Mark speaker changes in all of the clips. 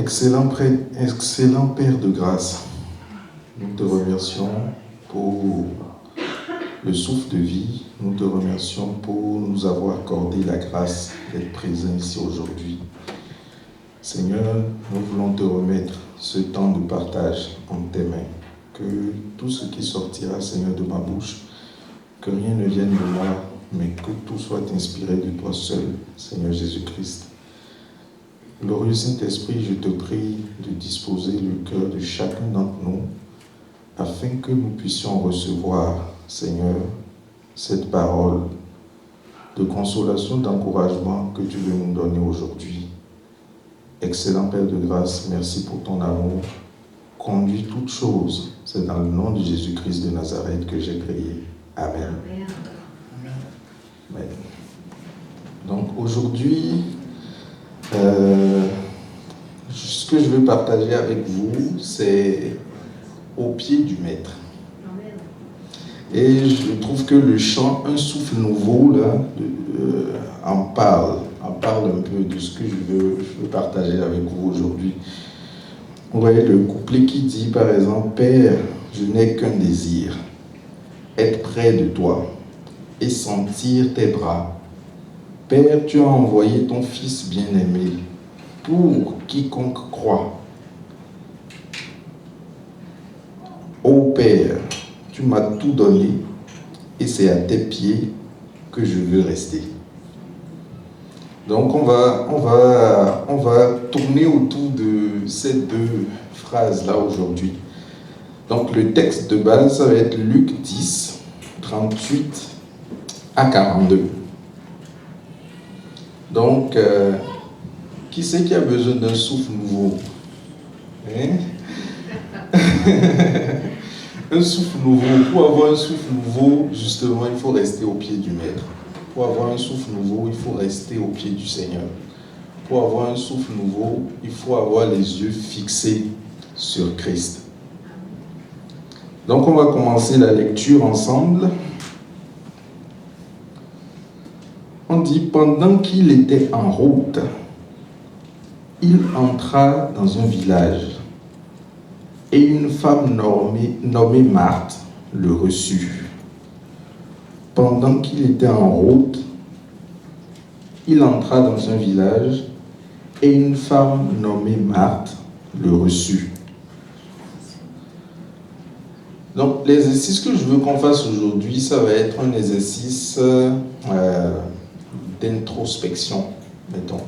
Speaker 1: Excellent Père de grâce, nous te remercions pour le souffle de vie. Nous te remercions pour nous avoir accordé la grâce d'être présents ici aujourd'hui. Seigneur, nous voulons te remettre ce temps de partage entre tes mains. Que tout ce qui sortira, Seigneur, de ma bouche, que rien ne vienne de moi, mais que tout soit inspiré de toi seul, Seigneur Jésus-Christ. Glorieux Saint-Esprit, je te prie de disposer le cœur de chacun d'entre nous afin que nous puissions recevoir, Seigneur, cette parole de consolation, d'encouragement que tu veux nous donner aujourd'hui. Excellent Père de grâce, merci pour ton amour. Conduis toutes choses. C'est dans le nom de Jésus-Christ de Nazareth que j'ai prié. Amen. Amen. Donc aujourd'hui, ce que je veux partager avec vous, c'est au pied du Maître. Et je trouve que le chant Un souffle nouveau là, en parle un peu de ce que je veux partager avec vous aujourd'hui. Vous voyez le couplet qui dit par exemple: Père, je n'ai qu'un désir, être près de toi et sentir tes bras. Père, tu as envoyé ton Fils bien-aimé pour quiconque croit. Ô Père, tu m'as tout donné et c'est à tes pieds que je veux rester. Donc on va tourner autour de ces deux phrases-là aujourd'hui. Donc le texte de base, ça va être Luc 10, 38 à 42. Donc, qui c'est qui a besoin d'un souffle nouveau? Un souffle nouveau. Pour avoir un souffle nouveau, justement, il faut rester au pied du Maître. Pour avoir un souffle nouveau, il faut rester au pied du Seigneur. Pour avoir un souffle nouveau, il faut avoir les yeux fixés sur Christ. Donc, on va commencer la lecture ensemble. On dit: pendant qu'il était en route, il entra dans un village et une femme nommée Marthe le reçut. Pendant qu'il était en route, il entra dans un village et une femme nommée Marthe le reçut. Donc, l'exercice que je veux qu'on fasse aujourd'hui, ça va être un exercice d'introspection, mettons,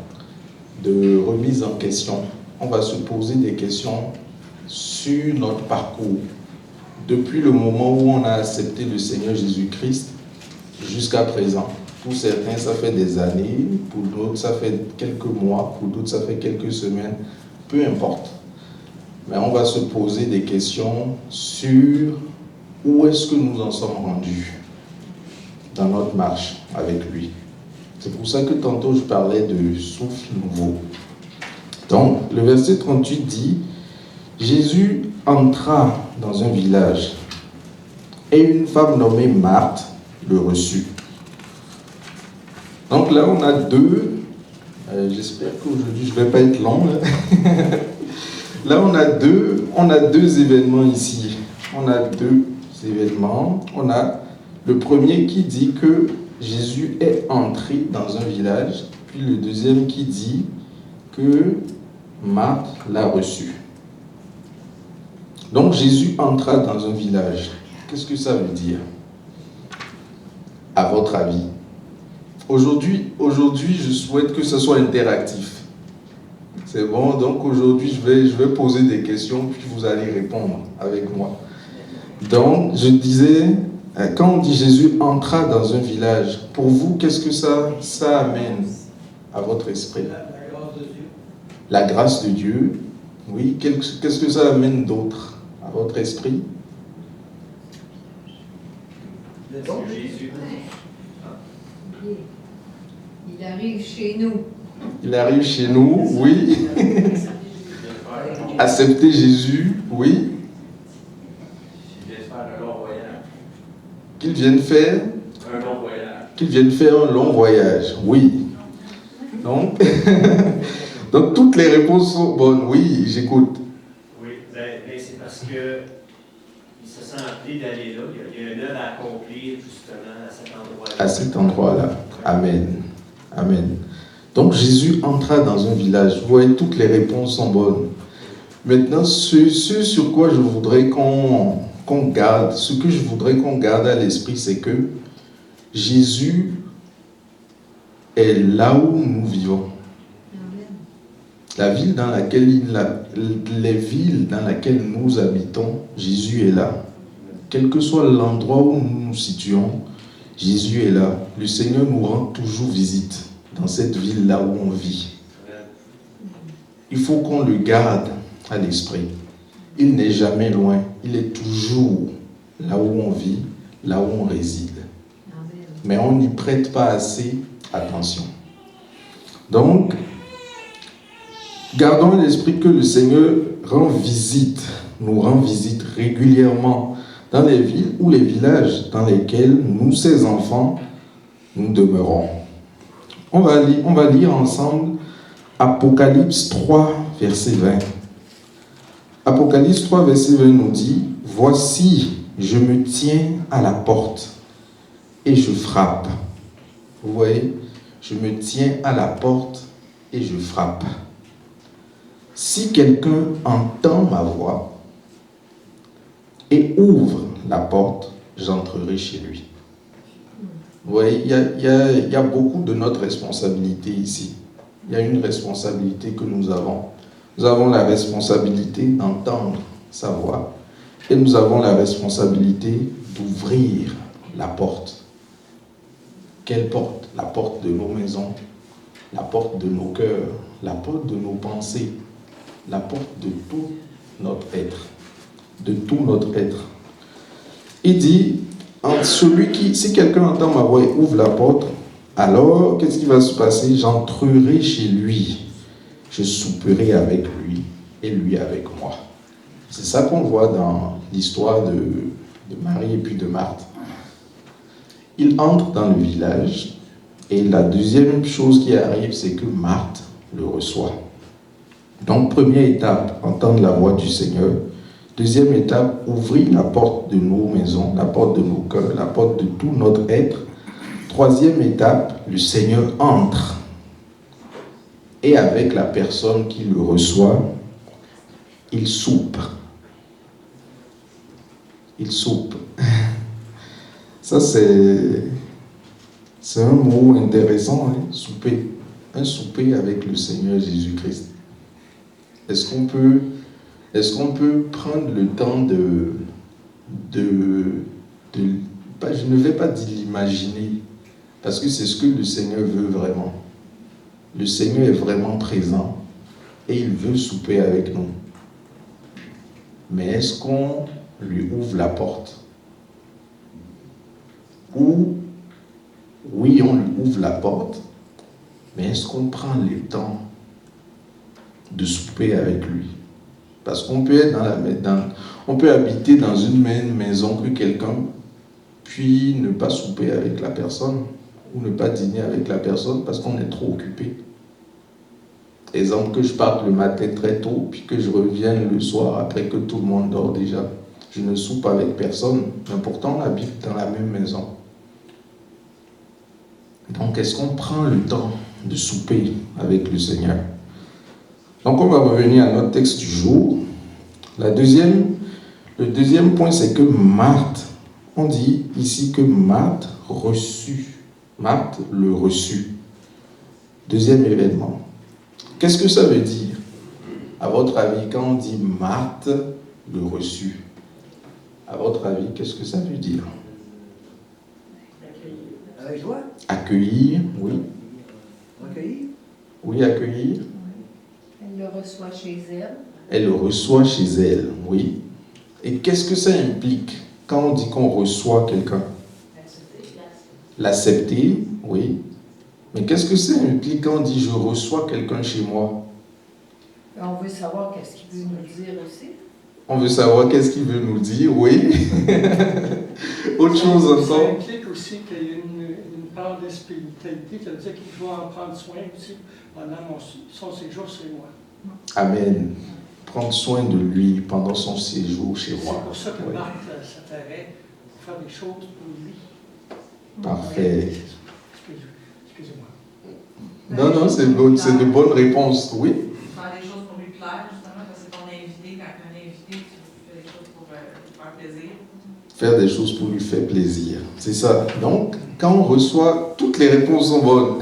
Speaker 1: de remise en question. On va se poser des questions sur notre parcours, depuis le moment où on a accepté le Seigneur Jésus-Christ jusqu'à présent. Pour certains, ça fait des années, pour d'autres, ça fait quelques mois, pour d'autres, ça fait quelques semaines, peu importe. Mais on va se poser des questions sur où est-ce que nous en sommes rendus dans notre marche avec lui. C'est pour ça que tantôt je parlais de souffle nouveau. Donc, le verset 38 dit: Jésus entra dans un village et une femme nommée Marthe le reçut. Donc là, on a deux, j'espère qu'aujourd'hui je ne vais pas être long. Là, on a deux événements ici. On a deux événements. On a le premier qui dit que Jésus est entré dans un village, puis le deuxième qui dit que Marthe l'a reçu. Donc Jésus entra dans un village. Qu'est-ce que ça veut dire, à votre avis? Aujourd'hui, je souhaite que ce soit interactif. C'est bon, donc aujourd'hui, je vais poser des questions, puis vous allez répondre avec moi. Donc, je disais, quand on dit Jésus entra dans un village, pour vous, qu'est-ce que ça amène à votre esprit?
Speaker 2: La grâce de Dieu.
Speaker 1: La grâce de Dieu, oui. Qu'est-ce que ça amène d'autre à votre esprit?
Speaker 2: Donc, Jésus.
Speaker 3: Il arrive chez nous.
Speaker 1: Il arrive chez nous, oui. Accepter Jésus, oui. Qu'il vienne faire un long voyage, oui. Donc, Donc toutes les réponses sont bonnes. Oui, j'écoute.
Speaker 4: Oui, c'est parce que il se sent appelé d'aller là. Il y a une œuvre à accomplir justement à cet endroit-là.
Speaker 1: À cet endroit-là. Amen. Amen. Donc Jésus entra dans un village. Vous voyez, toutes les réponses sont bonnes. Maintenant, ce sur quoi je voudrais qu'on garde, ce que je voudrais qu'on garde à l'esprit, c'est que Jésus est là où nous vivons. La ville dans laquelle les villes dans lesquelles nous habitons, Jésus est là. Quel que soit l'endroit où nous nous situons, Jésus est là. Le Seigneur nous rend toujours visite dans cette ville-là où on vit. Il faut qu'on le garde à l'esprit. Il n'est jamais loin. Il est toujours là où on vit, là où on réside. Mais on n'y prête pas assez attention. Donc, gardons à l'esprit que le Seigneur nous rend visite régulièrement dans les villes ou les villages dans lesquels nous, ses enfants, nous demeurons. On va lire ensemble Apocalypse 3, verset 20. Apocalypse 3, verset 20 nous dit « Voici, je me tiens à la porte et je frappe. » Vous voyez, je me tiens à la porte et je frappe. Si quelqu'un entend ma voix et ouvre la porte, j'entrerai chez lui. Vous voyez, il y a beaucoup de notre responsabilité ici. Il y a une responsabilité que nous avons. Nous avons la responsabilité d'entendre sa voix et nous avons la responsabilité d'ouvrir la porte. Quelle porte? La porte de nos maisons, la porte de nos cœurs, la porte de nos pensées, la porte de tout notre être. De tout notre être. Il dit, si quelqu'un entend ma voix et ouvre la porte, alors qu'est-ce qui va se passer? J'entrerai chez lui. Je souperai avec lui et lui avec moi. C'est ça qu'on voit dans l'histoire de Marie et puis de Marthe. Il entre dans le village et la deuxième chose qui arrive, c'est que Marthe le reçoit. Donc, première étape, entendre la voix du Seigneur. Deuxième étape, ouvrir la porte de nos maisons, la porte de nos cœurs, la porte de tout notre être. Troisième étape, le Seigneur entre. Et avec la personne qui le reçoit, il soupe. Il soupe. Ça, c'est un mot intéressant, hein? Souper. Un souper avec le Seigneur Jésus-Christ. Est-ce qu'on peut prendre le temps je ne vais pas dire l'imaginer, parce que c'est ce que le Seigneur veut vraiment. Le Seigneur est vraiment présent et il veut souper avec nous. Mais est-ce qu'on lui ouvre la porte? Ou, oui, on lui ouvre la porte, mais est-ce qu'on prend le temps de souper avec lui? Parce qu'on peut être on peut habiter dans une même maison que quelqu'un, puis ne pas souper avec la personne, ou ne pas dîner avec la personne parce qu'on est trop occupé. Exemple, que je parte le matin très tôt, puis que je revienne le soir après que tout le monde dort déjà. Je ne soupe avec personne, mais pourtant on habite dans la même maison. Donc, est-ce qu'on prend le temps de souper avec le Seigneur? Donc, on va revenir à notre texte du jour. Le deuxième point, c'est que Marthe, on dit ici que Marthe reçut. Marthe le reçut. Deuxième événement. Qu'est-ce que ça veut dire? À votre avis, quand on dit Marthe le reçut, à votre avis, qu'est-ce que ça veut dire?
Speaker 2: Avec joie?
Speaker 1: Accueillir, oui.
Speaker 2: Accueillir?
Speaker 1: Oui, accueillir.
Speaker 3: Elle le reçoit chez elle.
Speaker 1: Elle le reçoit chez elle, oui. Et qu'est-ce que ça implique quand on dit qu'on reçoit quelqu'un? L'accepter, oui. Mais qu'est-ce que ça implique quand on dit je reçois quelqu'un chez moi?
Speaker 3: On veut savoir qu'est-ce qu'il veut nous dire aussi.
Speaker 1: On veut savoir qu'est-ce qu'il veut nous dire, oui. Autre chose
Speaker 5: Ça
Speaker 1: encore.
Speaker 5: implique aussi qu'il y a une parle de spiritualité, ça veut dire qu'il doit en prendre soin aussi pendant son séjour chez moi.
Speaker 1: Amen. Prendre soin de lui pendant son séjour chez moi.
Speaker 5: C'est pour ça que
Speaker 1: Oui.
Speaker 5: Marc s'attardait pour faire des choses pour lui.
Speaker 1: Parfait.
Speaker 5: Excusez-moi.
Speaker 1: Non, c'est de bonnes réponses. Oui.
Speaker 6: Faire des choses pour lui plaire, justement, parce que c'est ton invité. Quand tu es un invité, tu fais des choses pour lui faire plaisir.
Speaker 1: Faire des choses pour lui faire plaisir. C'est ça. Donc, quand on reçoit, toutes les réponses sont bonnes.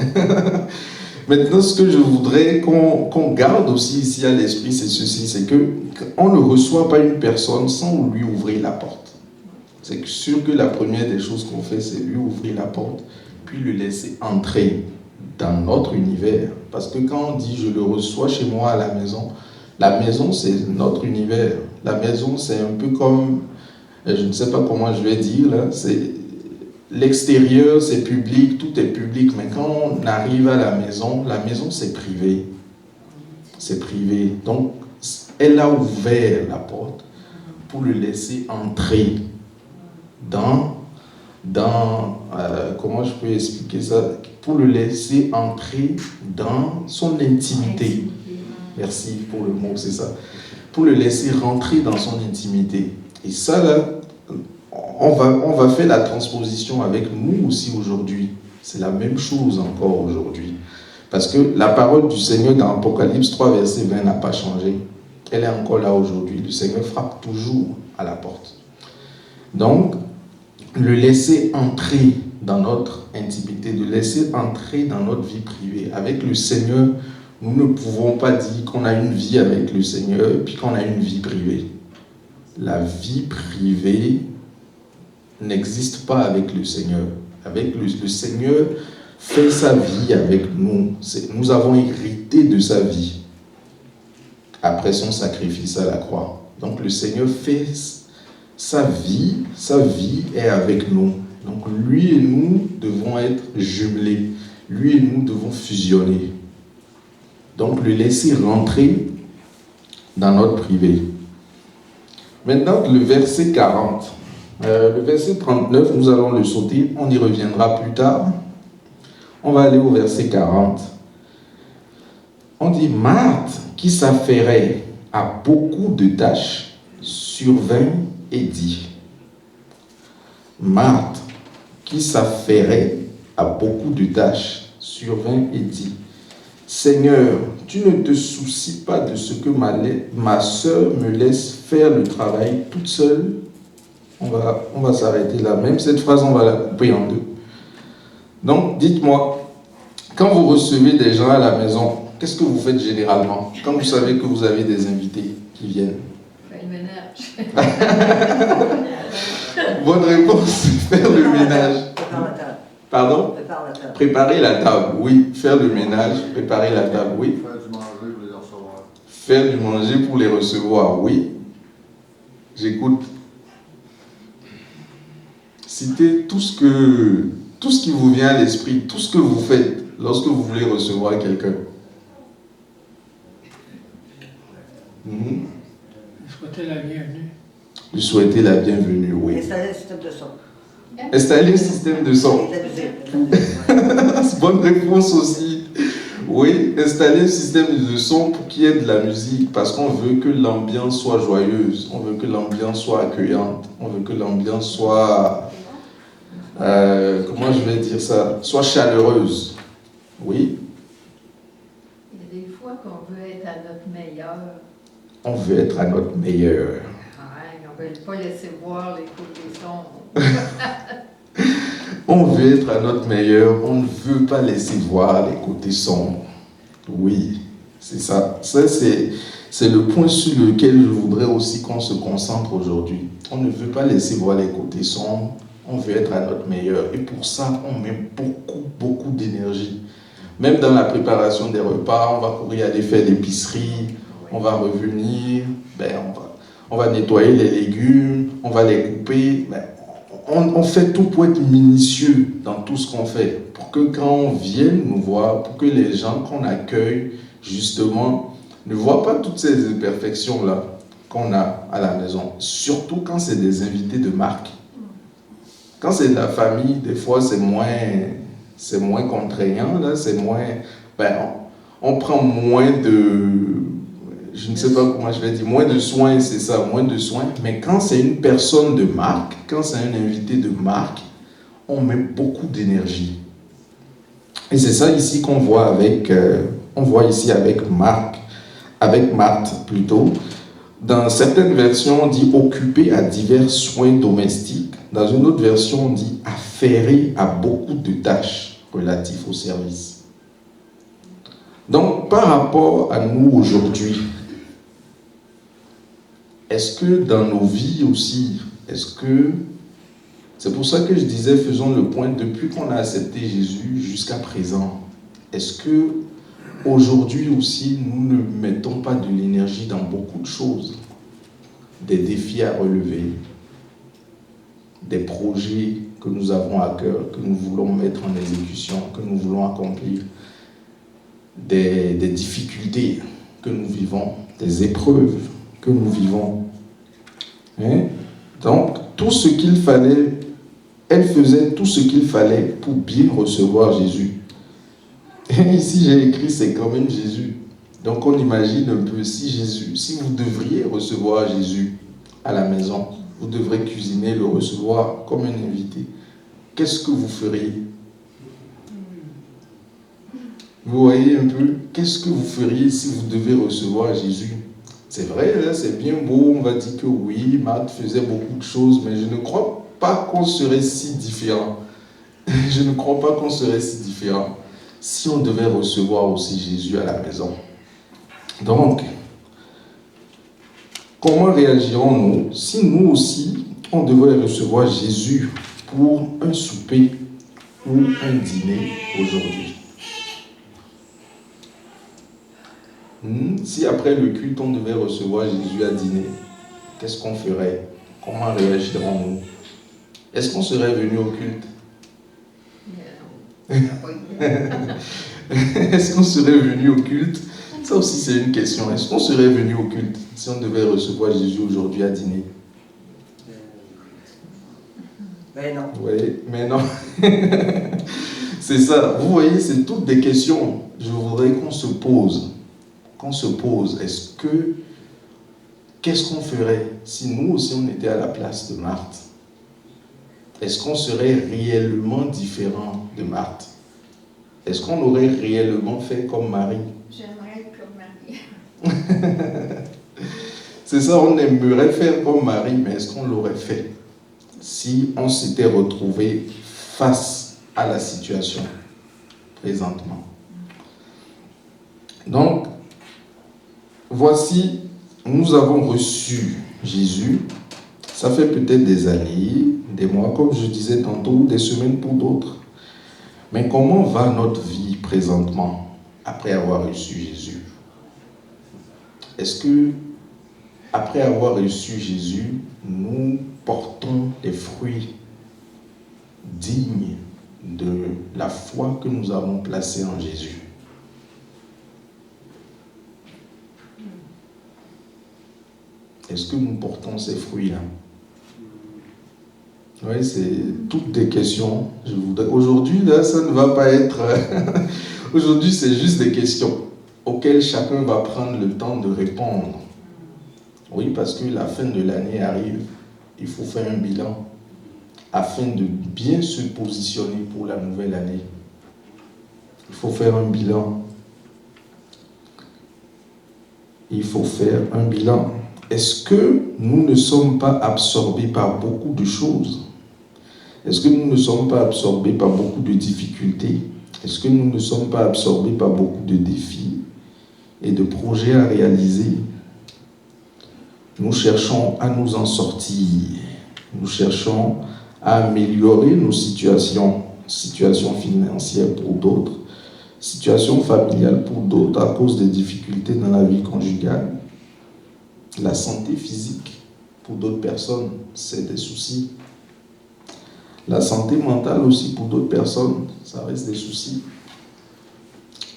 Speaker 1: Maintenant, ce que je voudrais qu'on garde aussi ici à l'esprit, c'est ceci, c'est qu'on ne reçoit pas une personne sans lui ouvrir la porte. C'est sûr que la première des choses qu'on fait, c'est lui ouvrir la porte, puis le laisser entrer dans notre univers. Parce que quand on dit « je le reçois chez moi à la maison, c'est notre univers. La maison, c'est un peu comme, je ne sais pas comment je vais dire, là, c'est l'extérieur, c'est public, tout est public, mais quand on arrive à la maison c'est privé. C'est privé. Donc, elle a ouvert la porte pour le laisser entrer dans comment je peux expliquer ça? Pour le laisser entrer dans son intimité. Merci pour le mot, c'est ça. Pour le laisser rentrer dans son intimité. Et ça, là, on va faire la transposition avec nous aussi aujourd'hui. C'est la même chose encore aujourd'hui. Parce que la parole du Seigneur dans Apocalypse 3, verset 20 n'a pas changé. Elle est encore là aujourd'hui. Le Seigneur frappe toujours à la porte. Donc, le laisser entrer dans notre intimité, de laisser entrer dans notre vie privée. Avec le Seigneur, nous ne pouvons pas dire qu'on a une vie avec le Seigneur et puis qu'on a une vie privée. La vie privée n'existe pas avec le Seigneur. Avec le Seigneur fait sa vie avec nous. Nous avons hérité de sa vie après son sacrifice à la croix. Donc le Seigneur fait sa vie est avec nous. Donc lui et nous devons être jumelés. Lui et nous devons fusionner. Donc le laisser rentrer dans notre privé. Maintenant, le verset 40. Le verset 39, nous allons le sauter. On y reviendra plus tard. On va aller au verset 40. On dit, Marthe, qui s'affairait à beaucoup de tâches, survint et dit. Marthe, qui s'affairait à beaucoup de tâches, survint et dit, Seigneur, tu ne te soucies pas de ce que ma sœur me laisse faire le travail toute seule. On va s'arrêter là. Même cette phrase, on va la couper en deux. Donc, dites-moi, quand vous recevez des gens à la maison, qu'est-ce que vous faites généralement quand vous savez que vous avez des invités qui viennent?
Speaker 3: Faire le ménage.
Speaker 1: Bonne réponse, faire le ménage.
Speaker 2: Prépare la table.
Speaker 1: Pardon?
Speaker 2: Prépare la table.
Speaker 1: Préparer la table, oui. Faire le ménage, préparer la table, oui.
Speaker 7: Faire du manger pour les recevoir.
Speaker 1: Faire du manger pour les recevoir, oui. J'écoute. Citez tout ce qui vous vient à l'esprit, tout ce que vous faites lorsque vous voulez recevoir quelqu'un.
Speaker 5: Souhaiter la bienvenue.
Speaker 1: Lui souhaiter la bienvenue, oui.
Speaker 2: Installer le système de son.
Speaker 1: Installer le système de son. C'est bonne réponse aussi. Oui, installer un système de son pour qu'il y ait de la musique, parce qu'on veut que l'ambiance soit joyeuse, on veut que l'ambiance soit accueillante, on veut que l'ambiance soit, comment je vais dire ça, soit chaleureuse. Oui.
Speaker 3: Il y a des fois qu'on veut être à notre meilleur.
Speaker 1: On veut être à notre meilleur.
Speaker 3: Ouais, on ne veut pas laisser voir les côtés sombres.
Speaker 1: On veut être à notre meilleur, on ne veut pas laisser voir les côtés sombres. Oui, c'est ça. Ça, c'est le point sur lequel je voudrais aussi qu'on se concentre aujourd'hui. On ne veut pas laisser voir les côtés sombres, on veut être à notre meilleur. Et pour ça, on met beaucoup d'énergie. Même dans la préparation des repas, on va courir aller faire l'épicerie, on va revenir, on va nettoyer les légumes, on va les couper. On fait tout pour être minutieux dans tout ce qu'on fait, pour que quand on vienne nous voir, pour que les gens qu'on accueille, justement, ne voient pas toutes ces imperfections-là qu'on a à la maison. Surtout quand c'est des invités de marque. Quand c'est de la famille, des fois, c'est moins c'est moins contraignant, là, c'est moins... on prend moins de... Je ne sais pas comment je vais dire, moins de soins, c'est ça, moins de soins. Mais quand c'est une personne de marque, quand c'est un invité de marque, on met beaucoup d'énergie. Et c'est ça ici qu'on voit avec... on voit ici avec Marthe plutôt. Dans certaines versions, on dit occupé à divers soins domestiques. Dans une autre version, on dit affairé à beaucoup de tâches relatives au service. Donc, par rapport à nous aujourd'hui, est-ce que dans nos vies aussi, c'est pour ça que je disais, faisons le point, depuis qu'on a accepté Jésus jusqu'à présent, est-ce que aujourd'hui aussi, nous ne mettons pas de l'énergie dans beaucoup de choses, des défis à relever, des projets que nous avons à cœur, que nous voulons mettre en exécution, que nous voulons accomplir, des difficultés que nous vivons, des épreuves que nous vivons. Donc, tout ce qu'il fallait, elle faisait tout ce qu'il fallait pour bien recevoir Jésus. Et ici, j'ai écrit, c'est quand même Jésus. Donc, on imagine un peu, si vous devriez recevoir Jésus à la maison, vous devrez cuisiner, le recevoir comme un invité. Qu'est-ce que vous feriez? Vous voyez un peu, qu'est-ce que vous feriez si vous devez recevoir Jésus? C'est vrai, là, c'est bien beau, on va dire que oui, Marthe faisait beaucoup de choses, mais je ne crois pas qu'on serait si différent. Je ne crois pas qu'on serait si différent si on devait recevoir aussi Jésus à la maison. Donc, comment réagirons-nous si nous aussi, on devait recevoir Jésus pour un souper ou un dîner aujourd'hui? Si après le culte, on devait recevoir Jésus à dîner, qu'est-ce qu'on ferait? Comment réagirons-nous? Est-ce qu'on serait venu au culte? Est-ce qu'on serait venu au culte? Ça aussi, c'est une question. Est-ce qu'on serait venu au culte si on devait recevoir Jésus aujourd'hui à dîner?
Speaker 2: Ben non.
Speaker 1: Oui, mais non. C'est ça. Vous voyez, c'est toutes des questions. Je voudrais qu'on se pose. Qu'est-ce qu'on ferait si nous aussi on était à la place de Marthe? Est-ce qu'on serait réellement différent de Marthe? Est-ce qu'on aurait réellement fait comme Marie?
Speaker 3: J'aimerais être comme Marie.
Speaker 1: C'est ça, on aimerait faire comme Marie, mais est-ce qu'on l'aurait fait si on s'était retrouvé face à la situation présentement? Donc, voici, nous avons reçu Jésus. Ça fait peut-être des années, des mois, comme je disais tantôt, des semaines pour d'autres. Mais comment va notre vie présentement après avoir reçu Jésus? Est-ce que, après avoir reçu Jésus, nous portons des fruits dignes de la foi que nous avons placée en Jésus? Est-ce que nous portons ces fruits-là? Oui, c'est toutes des questions. Aujourd'hui, là, ça ne va pas être... Aujourd'hui, c'est juste des questions auxquelles chacun va prendre le temps de répondre. Oui, parce que la fin de l'année arrive. Il faut faire un bilan afin de bien se positionner pour la nouvelle année. Il faut faire un bilan. Il faut faire un bilan. Est-ce que nous ne sommes pas absorbés par beaucoup de choses? Est-ce que nous ne sommes pas absorbés par beaucoup de difficultés? Est-ce que nous ne sommes pas absorbés par beaucoup de défis et de projets à réaliser? Nous cherchons à nous en sortir. Nous cherchons à améliorer nos situations financières pour d'autres, situations familiales pour d'autres à cause des difficultés dans la vie conjugale. La santé physique, pour d'autres personnes, c'est des soucis. La santé mentale aussi, pour d'autres personnes, ça reste des soucis.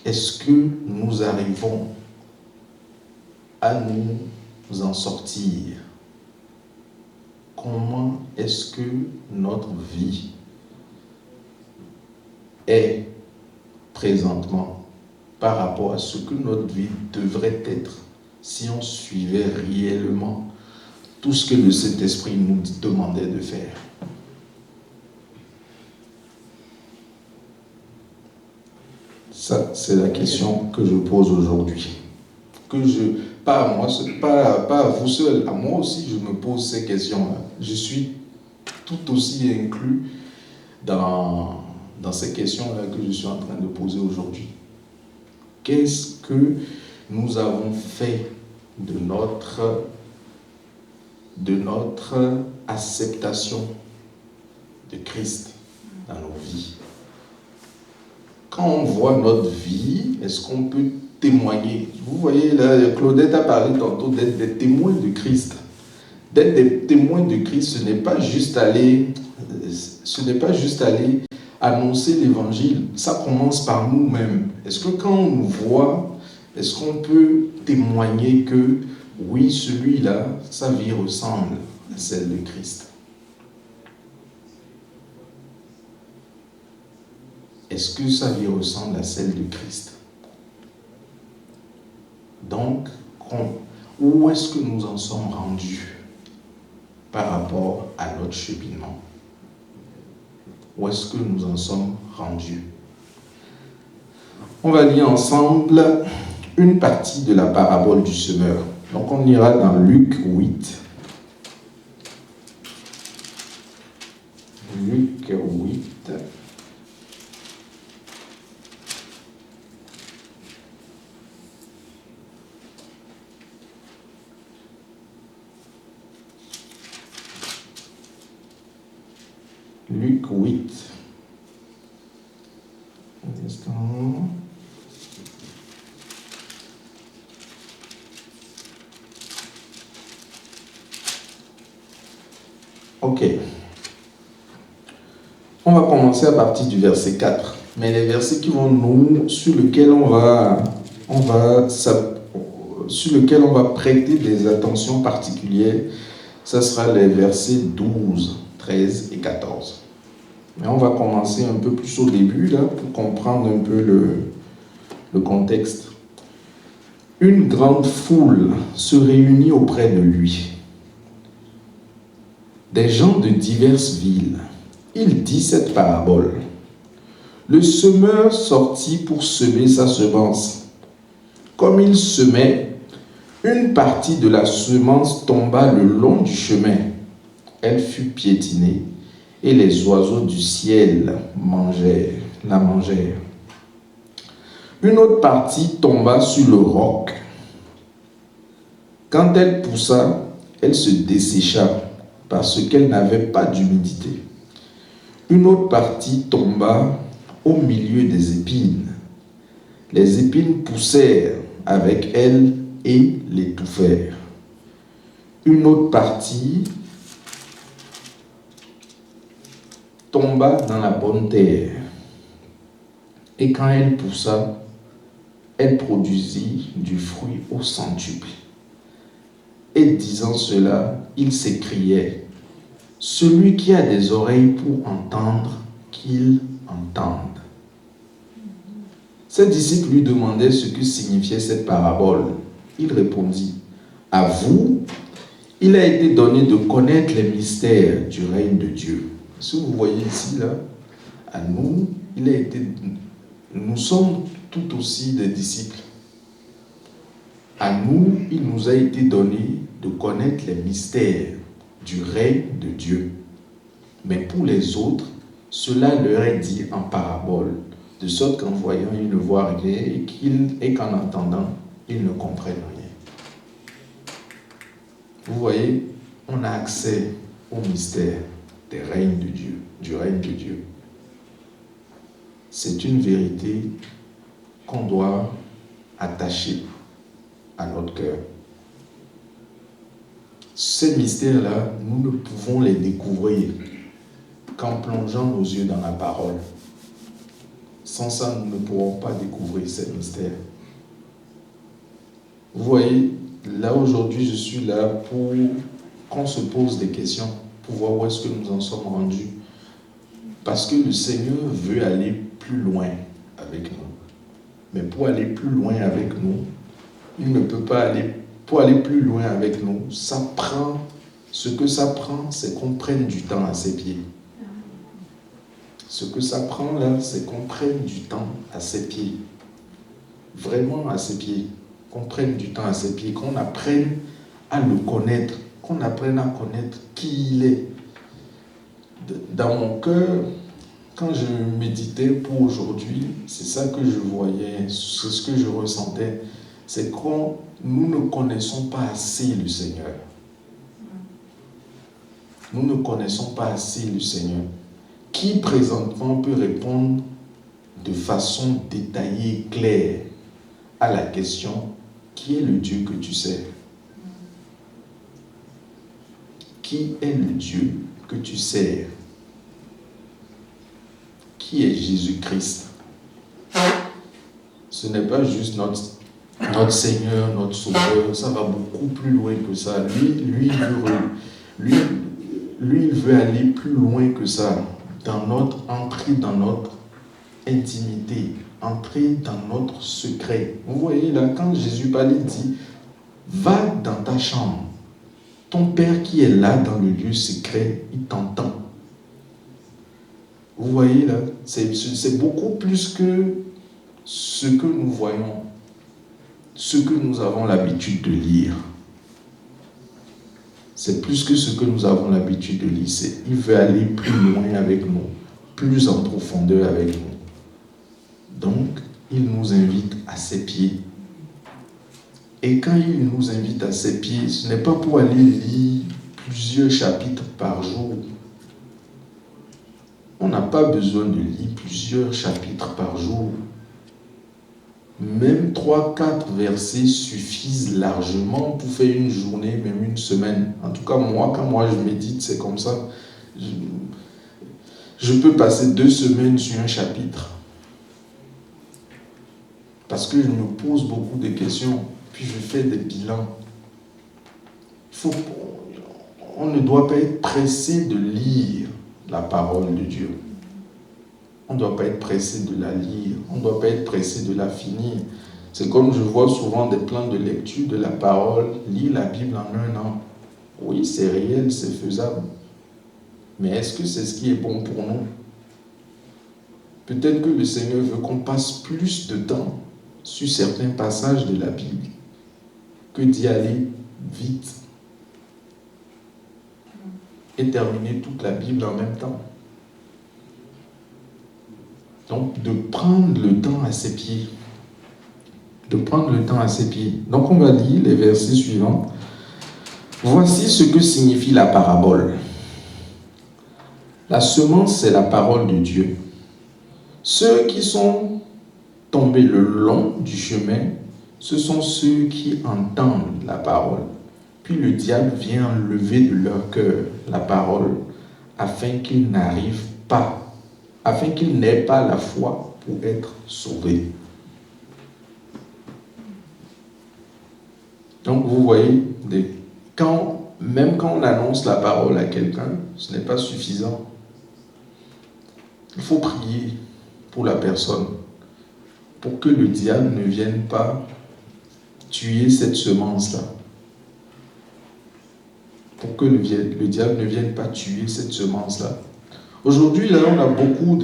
Speaker 1: Est-ce que nous arrivons à nous en sortir? Comment est-ce que notre vie est présentement par rapport à ce que notre vie devrait être si on suivait réellement tout ce que le Saint-Esprit nous demandait de faire. Ça, c'est la question que je pose aujourd'hui. Pas à moi, pas à vous seul, à moi aussi, je me pose ces questions-là. Je suis tout aussi inclus dans ces questions-là que je suis en train de poser aujourd'hui. Qu'est-ce que nous avons fait de notre acceptation de Christ dans nos vies? Quand on voit notre vie, est-ce qu'on peut témoigner? Vous voyez, là, Claudette a parlé tantôt d'être des témoins de Christ. D'être des témoins de Christ, ce n'est pas juste aller annoncer l'évangile. Ça commence par nous-mêmes. Est-ce que quand on nous voit, est-ce qu'on peut témoigner que oui, celui-là, sa vie ressemble à celle de Christ? Est-ce que sa vie ressemble à celle de Christ? Donc, où est-ce que nous en sommes rendus par rapport à notre cheminement? Où est-ce que nous en sommes rendus? On va lire ensemble une partie de la parabole du semeur. Donc, on ira dans Luc 8. Luc 8. Luc 8. Un instant. Ok. On va commencer à partir du verset 4. Mais les versets sur lesquels on va prêter des attentions particulières, ce sera les versets 12, 13 et 14. Mais on va commencer un peu plus au début, là, pour comprendre un peu le contexte. Une grande foule se réunit auprès de lui. Des gens de diverses villes. Il dit cette parabole. Le semeur sortit pour semer sa semence. Comme il semait, une partie de la semence tomba le long du chemin. Elle fut piétinée et les oiseaux du ciel la mangèrent. Une autre partie tomba sur le roc. Quand elle poussa, elle se dessécha parce qu'elle n'avait pas d'humidité. Une autre partie tomba au milieu des épines. Les épines poussèrent avec elle et l'étouffèrent. Une autre partie tomba dans la bonne terre. Et quand elle poussa, elle produisit du fruit au centuple. Et disant cela, il s'écriait, « Celui qui a des oreilles pour entendre, qu'il entende. » Ses disciples lui demandaient ce que signifiait cette parabole. Il répondit, « À vous, il a été donné de connaître les mystères du règne de Dieu. » Si vous voyez ici, là, à nous, nous sommes tout aussi des disciples. À nous, il nous a été donné de connaître les mystères du règne de Dieu. Mais pour les autres, cela leur est dit en parabole, de sorte qu'en voyant, ils ne voient rien et qu'en entendant, ils ne comprennent rien. Vous voyez, on a accès au mystère des règnes de Dieu, du règne de Dieu. C'est une vérité qu'on doit attacher à notre cœur. Ces mystères-là, nous ne pouvons les découvrir qu'en plongeant nos yeux dans la parole. Sans ça, nous ne pourrons pas découvrir ces mystères. Vous voyez, là aujourd'hui, je suis là pour qu'on se pose des questions, pour voir où est-ce que nous en sommes rendus. Parce que le Seigneur veut aller plus loin avec nous. Mais pour aller plus loin avec nous, il ne peut pas aller. Pour aller plus loin avec nous, ce que ça prend, c'est qu'on prenne du temps à ses pieds. Ce que ça prend là, c'est qu'on prenne du temps à ses pieds. Vraiment à ses pieds. Qu'on prenne du temps à ses pieds, qu'on apprenne à le connaître, qu'on apprenne à connaître qui il est. Dans mon cœur, quand je méditais pour aujourd'hui, c'est ça que je voyais, c'est ce que je ressentais, c'est que nous ne connaissons pas assez le Seigneur. Nous ne connaissons pas assez le Seigneur. Qui présentement peut répondre de façon détaillée, claire, à la question « Qui est le Dieu que tu sers ?» Qui est le Dieu que tu sers? Qui est Jésus-Christ? Ce n'est pas juste notre Seigneur, notre Sauveur, ça va beaucoup plus loin que ça. Lui, il veut aller plus loin que ça, entrer dans notre intimité, entrer dans notre secret. Vous voyez là, quand Jésus parlait, il dit, va dans ta chambre. Ton Père qui est là dans le lieu secret, il t'entend. Vous voyez là, c'est beaucoup plus que ce que nous voyons, ce que nous avons l'habitude de lire. C'est plus que ce que nous avons l'habitude de lire. Il veut aller plus loin avec nous, plus en profondeur avec nous. Donc, il nous invite à ses pieds. Et quand il nous invite à ses pieds, ce n'est pas pour aller lire plusieurs chapitres par jour. On n'a pas besoin de lire plusieurs chapitres par jour. Même 3-4 versets suffisent largement pour faire une journée, même une semaine. En tout cas, quand moi je médite, c'est comme ça. Je peux passer 2 semaines sur un chapitre. Parce que je me pose beaucoup de questions, puis je fais des bilans. On ne doit pas être pressé de lire la parole de Dieu. On ne doit pas être pressé de la lire. On ne doit pas être pressé de la finir. C'est comme je vois souvent des plans de lecture de la parole. Lire la Bible en 1 an. Oui, c'est réel, c'est faisable. Mais est-ce que c'est ce qui est bon pour nous? Peut-être que le Seigneur veut qu'on passe plus de temps sur certains passages de la Bible que d'y aller vite et terminer toute la Bible en même temps. Donc, de prendre le temps à ses pieds. De prendre le temps à ses pieds. Donc, on va lire les versets suivants. Voici ce que signifie la parabole. La semence, c'est la parole de Dieu. Ceux qui sont tombés le long du chemin, ce sont ceux qui entendent la parole. Puis le diable vient enlever de leur cœur la parole afin qu'ils n'aient pas la foi pour être sauvés. Donc vous voyez, même quand on annonce la parole à quelqu'un, ce n'est pas suffisant. Il faut prier pour la personne, pour que le diable ne vienne pas tuer cette semence-là. Pour que le diable ne vienne pas tuer cette semence-là. Aujourd'hui, là, on a beaucoup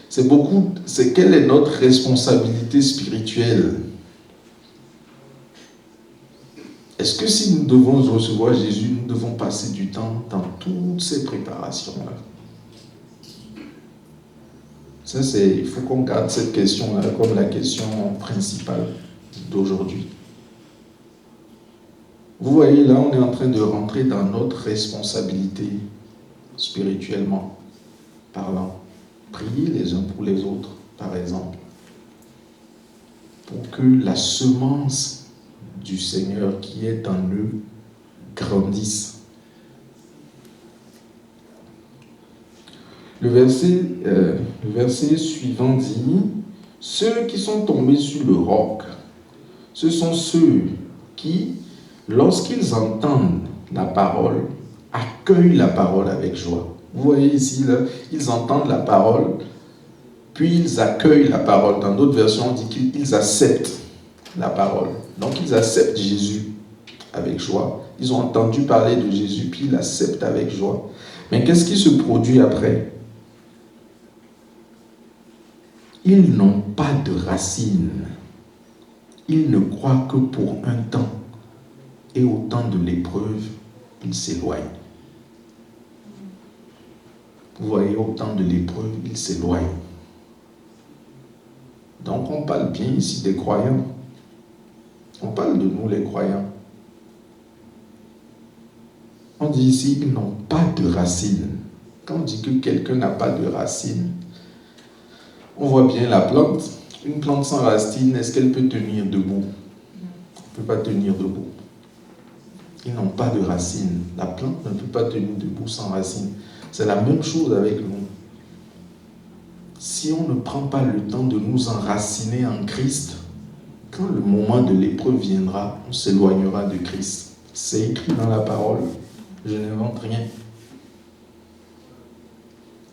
Speaker 1: c'est quelle est notre responsabilité spirituelle? Est-ce que si nous devons recevoir Jésus, nous devons passer du temps dans toutes ces préparations-là? Il faut qu'on garde cette question-là comme la question principale d'aujourd'hui. Vous voyez, là, on est en train de rentrer dans notre responsabilité spirituellement parlant. Prier les uns pour les autres, par exemple, pour que la semence du Seigneur qui est en eux grandisse. Le verset suivant dit, « Ceux qui sont tombés sur le roc, ce sont ceux qui, lorsqu'ils entendent la parole, accueillent la parole avec joie. » Vous voyez ici, là, ils entendent la parole, puis ils accueillent la parole. Dans d'autres versions, on dit qu'ils acceptent la parole. Donc ils acceptent Jésus avec joie. Ils ont entendu parler de Jésus, puis ils l'acceptent avec joie. Mais qu'est-ce qui se produit après? Ils n'ont pas de racines. Ils ne croient que pour un temps. Et au temps de l'épreuve, ils s'éloignent. Vous voyez, au temps de l'épreuve, ils s'éloignent. Donc on parle bien ici des croyants. On parle de nous les croyants. On dit ici, ils n'ont pas de racines. Quand on dit que quelqu'un n'a pas de racines, on voit bien la plante. Une plante sans racines, est-ce qu'elle peut tenir debout? Elle ne peut pas tenir debout. Ils n'ont pas de racines. La plante ne peut pas tenir debout sans racines. C'est la même chose avec nous. Si on ne prend pas le temps de nous enraciner en Christ, quand le moment de l'épreuve viendra, on s'éloignera de Christ. C'est écrit dans la parole. Je n'invente rien.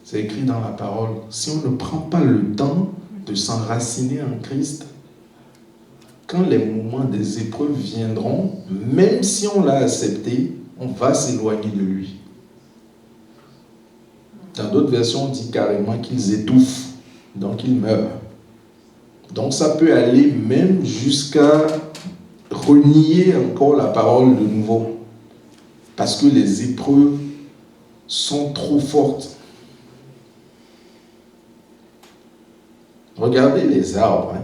Speaker 1: C'est écrit dans la parole. Si on ne prend pas le temps de s'enraciner en Christ, quand les moments des épreuves viendront, même si on l'a accepté, on va s'éloigner de lui. Dans d'autres versions, on dit carrément qu'ils étouffent, donc ils meurent. Donc ça peut aller même jusqu'à renier encore la parole de nouveau, parce que les épreuves sont trop fortes. Regardez les arbres.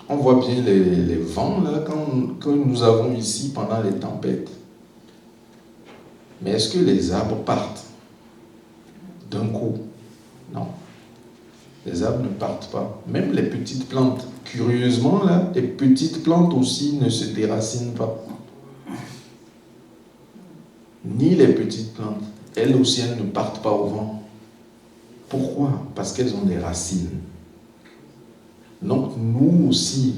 Speaker 1: On voit bien les vents là, quand nous avons ici pendant les tempêtes. Mais est-ce que les arbres partent d'un coup? Non. Les arbres ne partent pas. Même les petites plantes. Curieusement, là, les petites plantes aussi ne se déracinent pas. Ni les petites plantes. Elles aussi, elles ne partent pas au vent. Pourquoi? Parce qu'elles ont des racines. Donc, nous aussi,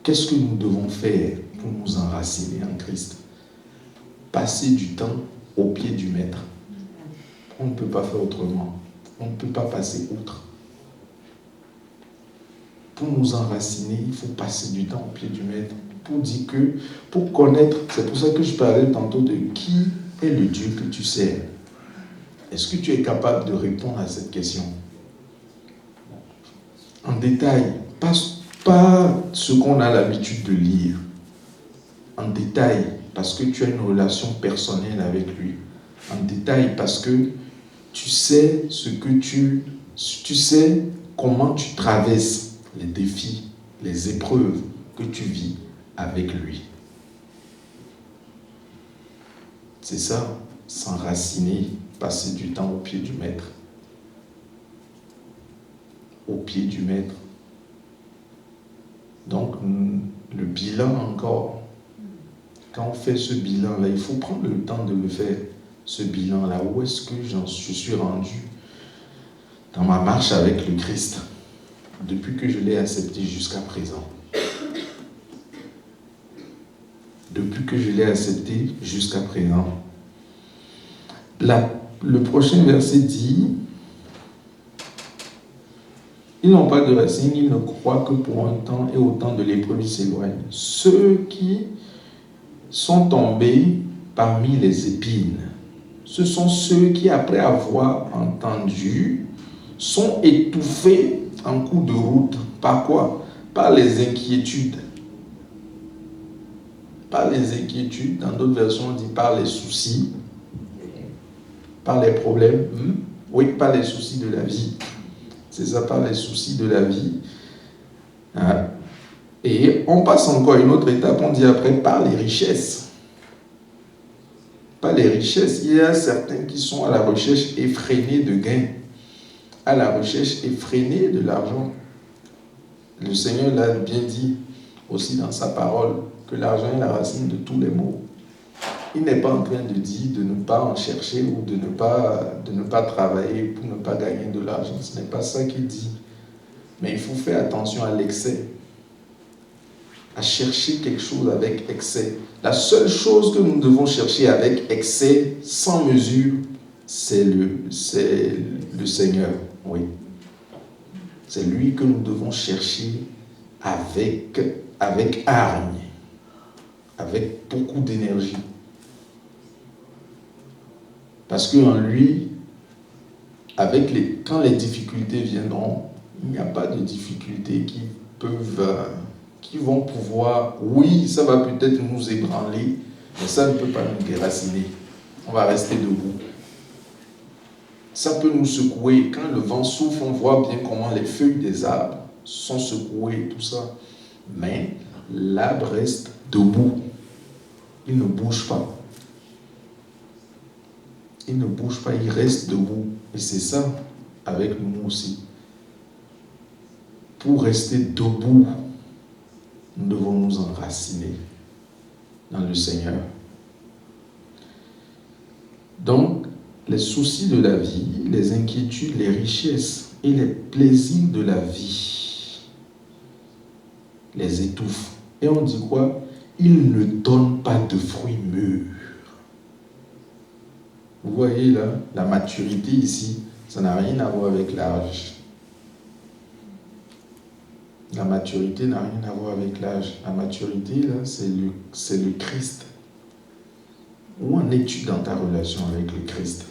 Speaker 1: qu'est-ce que nous devons faire pour nous enraciner en Christ? Passer du temps au pied du Maître. On ne peut pas faire autrement. On ne peut pas passer outre. Pour nous enraciner, il faut passer du temps au pied du Maître. Pour dire que, pour connaître, c'est pour ça que je parlais tantôt de qui est le Dieu que tu sers. Est-ce que tu es capable de répondre à cette question? En détail, pas ce qu'on a l'habitude de lire. En détail, parce que tu as une relation personnelle avec lui. En détail, parce que tu sais tu sais comment tu traverses les défis, les épreuves que tu vis avec lui. C'est ça, s'enraciner, passer du temps au pied du Maître. Au pied du Maître. Donc, le bilan encore, quand on fait ce bilan-là, il faut prendre le temps de le faire, ce bilan-là. Où est-ce que je suis rendu dans ma marche avec le Christ, depuis que je l'ai accepté jusqu'à présent? Depuis que je l'ai accepté jusqu'à présent. Le prochain verset dit: ils n'ont pas de racines, ils ne croient que pour un temps, et au temps de l'épreuve, ils s'éloignent. Ceux qui sont tombés parmi les épines, ce sont ceux qui, après avoir entendu, sont étouffés en cours de route. Par quoi? Par les inquiétudes. Par les inquiétudes, dans d'autres versions, on dit par les soucis, par les problèmes, oui, par les soucis de la vie. C'est ça, par les soucis de la vie. Et on passe encore à une autre étape, on dit après par les richesses. Par les richesses, il y a certains qui sont à la recherche effrénée de gains, à la recherche effrénée de l'argent. Le Seigneur l'a bien dit aussi dans sa parole, que l'argent est la racine de tous les maux. Il n'est pas en train de dire de ne pas en chercher ou de ne pas travailler pour ne pas gagner de l'argent. Ce n'est pas ça qu'il dit. Mais il faut faire attention à l'excès. À chercher quelque chose avec excès. La seule chose que nous devons chercher avec excès, sans mesure, c'est le Seigneur. Oui. C'est lui que nous devons chercher avec hargne, avec beaucoup d'énergie. Parce qu'en lui, quand les difficultés viendront, il n'y a pas de difficultés qui vont pouvoir, oui, ça va peut-être nous ébranler, mais ça ne peut pas nous déraciner. On va rester debout. Ça peut nous secouer. Quand le vent souffle, on voit bien comment les feuilles des arbres sont secouées, tout ça. Mais l'arbre reste debout. Il ne bouge pas. Il ne bouge pas, il reste debout. Et c'est ça avec nous aussi. Pour rester debout, nous devons nous enraciner dans le Seigneur. Donc, les soucis de la vie, les inquiétudes, les richesses et les plaisirs de la vie les étouffent. Et on dit quoi? Ils ne donnent pas de fruits mûrs. Vous voyez là, la maturité ici, ça n'a rien à voir avec l'âge. La maturité n'a rien à voir avec l'âge. La maturité, là, c'est le Christ. Où en es-tu dans ta relation avec le Christ?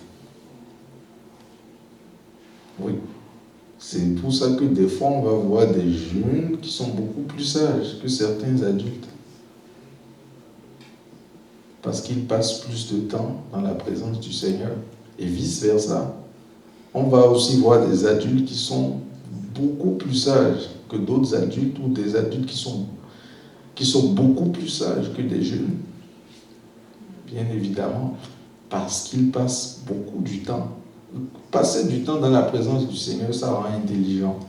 Speaker 1: Oui. C'est pour ça que des fois, on va voir des jeunes qui sont beaucoup plus sages que certains adultes. Parce qu'ils passent plus de temps dans la présence du Seigneur. Et vice-versa. On va aussi voir des adultes qui sont beaucoup plus sages que d'autres adultes, ou des adultes qui sont beaucoup plus sages que des jeunes. Bien évidemment, parce qu'ils passent beaucoup du temps. Passer du temps dans la présence du Seigneur, ça rend intelligent.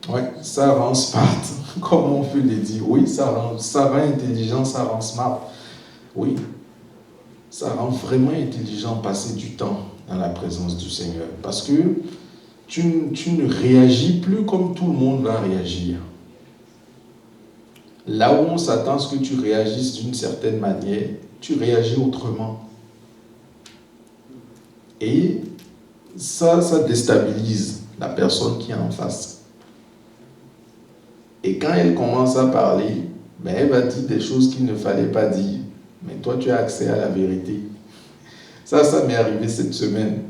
Speaker 1: Oui, ça rend smart, comme on peut le dire. Oui, ça rend intelligent, ça rend smart. Oui, ça rend vraiment intelligent passer du temps dans la présence du Seigneur. Parce que tu ne réagis plus comme tout le monde va réagir. Là où on s'attend à ce que tu réagisses d'une certaine manière, tu réagis autrement. Et ça déstabilise la personne qui est en face. Et quand elle commence à parler, elle va dire des choses qu'il ne fallait pas dire. Mais toi, tu as accès à la vérité. Ça m'est arrivé cette semaine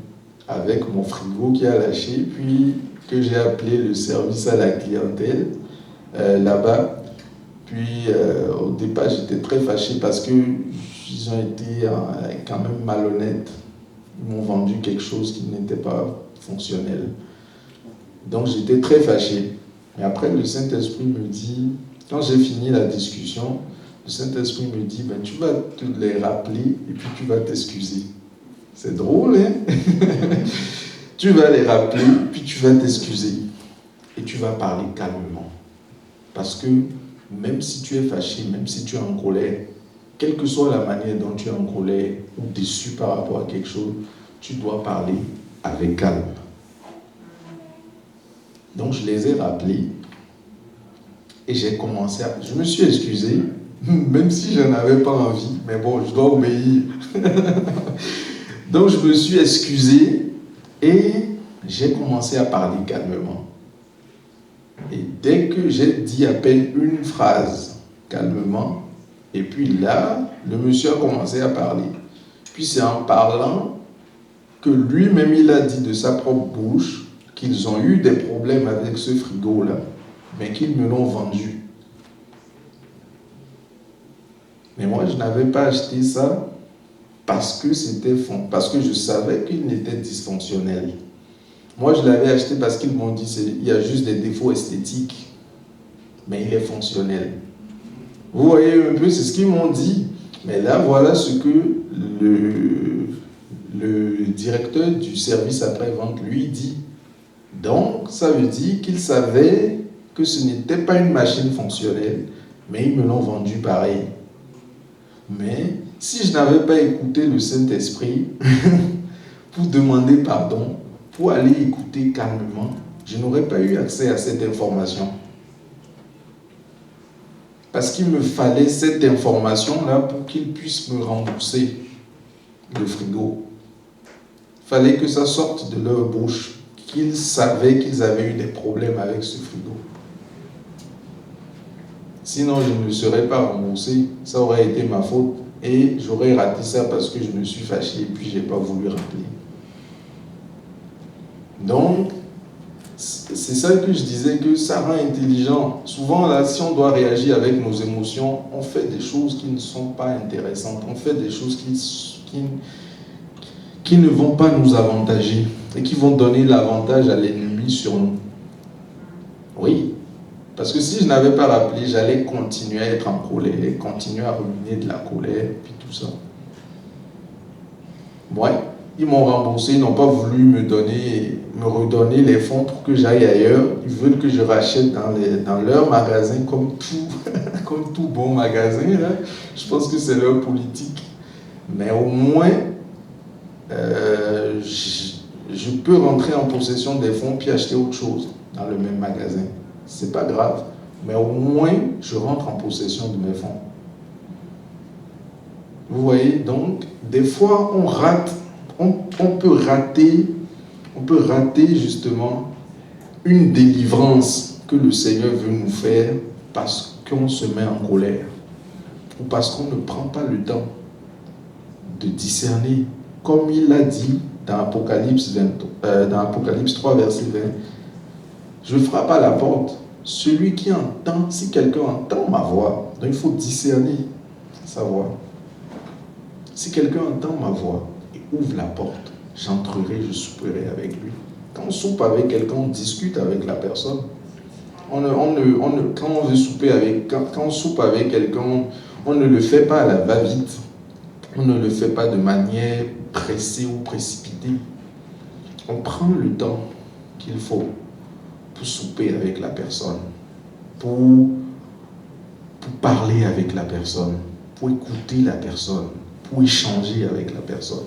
Speaker 1: avec mon frigo qui a lâché, puis que j'ai appelé le service à la clientèle là-bas. Puis au départ, j'étais très fâché parce qu'ils ont été quand même malhonnêtes. Ils m'ont vendu quelque chose qui n'était pas fonctionnel. Donc j'étais très fâché. Mais après, le Saint-Esprit me dit, quand j'ai fini la discussion, le Saint-Esprit me dit, tu vas te les rappeler et puis tu vas t'excuser. C'est drôle, hein? Tu vas les rappeler, puis tu vas t'excuser. Et tu vas parler calmement. Parce que même si tu es fâché, même si tu es en colère, quelle que soit la manière dont tu es en colère ou déçu par rapport à quelque chose, tu dois parler avec calme. Donc je les ai rappelés et j'ai commencé à... Je me suis excusé, même si je n'avais pas envie, mais bon, je dois obéir. Donc je me suis excusé et j'ai commencé à parler calmement. Et dès que j'ai dit à peine une phrase calmement, et puis là, le monsieur a commencé à parler. Puis c'est en parlant que lui-même il a dit de sa propre bouche qu'ils ont eu des problèmes avec ce frigo-là, mais qu'ils me l'ont vendu. Mais moi, je n'avais pas acheté ça parce que je savais qu'il était dysfonctionnel. Moi, je l'avais acheté parce qu'ils m'ont dit qu'il y a juste des défauts esthétiques, mais il est fonctionnel. Vous voyez un peu, c'est ce qu'ils m'ont dit. Mais là, voilà ce que le directeur du service après-vente lui dit. Donc, ça veut dire qu'il savait que ce n'était pas une machine fonctionnelle, mais ils me l'ont vendu pareil. Mais si je n'avais pas écouté le Saint-Esprit pour demander pardon, pour aller écouter calmement, je n'aurais pas eu accès à cette information. Parce qu'il me fallait cette information-là pour qu'ils puissent me rembourser le frigo. Il fallait que ça sorte de leur bouche, qu'ils savaient qu'ils avaient eu des problèmes avec ce frigo. Sinon, je ne serais pas remboursé. Ça aurait été ma faute. Et j'aurais raté ça parce que je me suis fâché et puis je n'ai pas voulu rappeler. Donc, c'est ça que je disais, que ça rend intelligent. Souvent, là, si on doit réagir avec nos émotions, on fait des choses qui ne sont pas intéressantes. On fait des choses qui ne vont pas nous avantager et qui vont donner l'avantage à l'ennemi sur nous. Oui. Parce que si je n'avais pas rappelé, j'allais continuer à être en colère, continuer à ruminer de la colère, puis tout ça. Ouais, ils m'ont remboursé, ils n'ont pas voulu me redonner les fonds pour que j'aille ailleurs. Ils veulent que je rachète dans leur magasin, comme tout bon magasin. Là. Je pense que c'est leur politique. Mais au moins, je peux rentrer en possession des fonds puis acheter autre chose dans le même magasin. C'est pas grave, mais au moins je rentre en possession de mes fonds. Vous voyez, donc des fois on rate, on peut rater justement une délivrance que le Seigneur veut nous faire parce qu'on se met en colère ou parce qu'on ne prend pas le temps de discerner, comme il l'a dit dans Apocalypse 3 verset 20. Je frappe à la porte. Celui qui entend, si quelqu'un entend ma voix, donc il faut discerner sa voix. Si quelqu'un entend ma voix et ouvre la porte, j'entrerai, je souperai avec lui. Quand on soupe avec quelqu'un, on discute avec la personne. Quand on veut souper quand on soupe avec quelqu'un, on ne le fait pas à la va-vite. On ne le fait pas de manière pressée ou précipitée. On prend le temps qu'il faut pour souper avec la personne, pour parler avec la personne, pour écouter la personne, pour échanger avec la personne.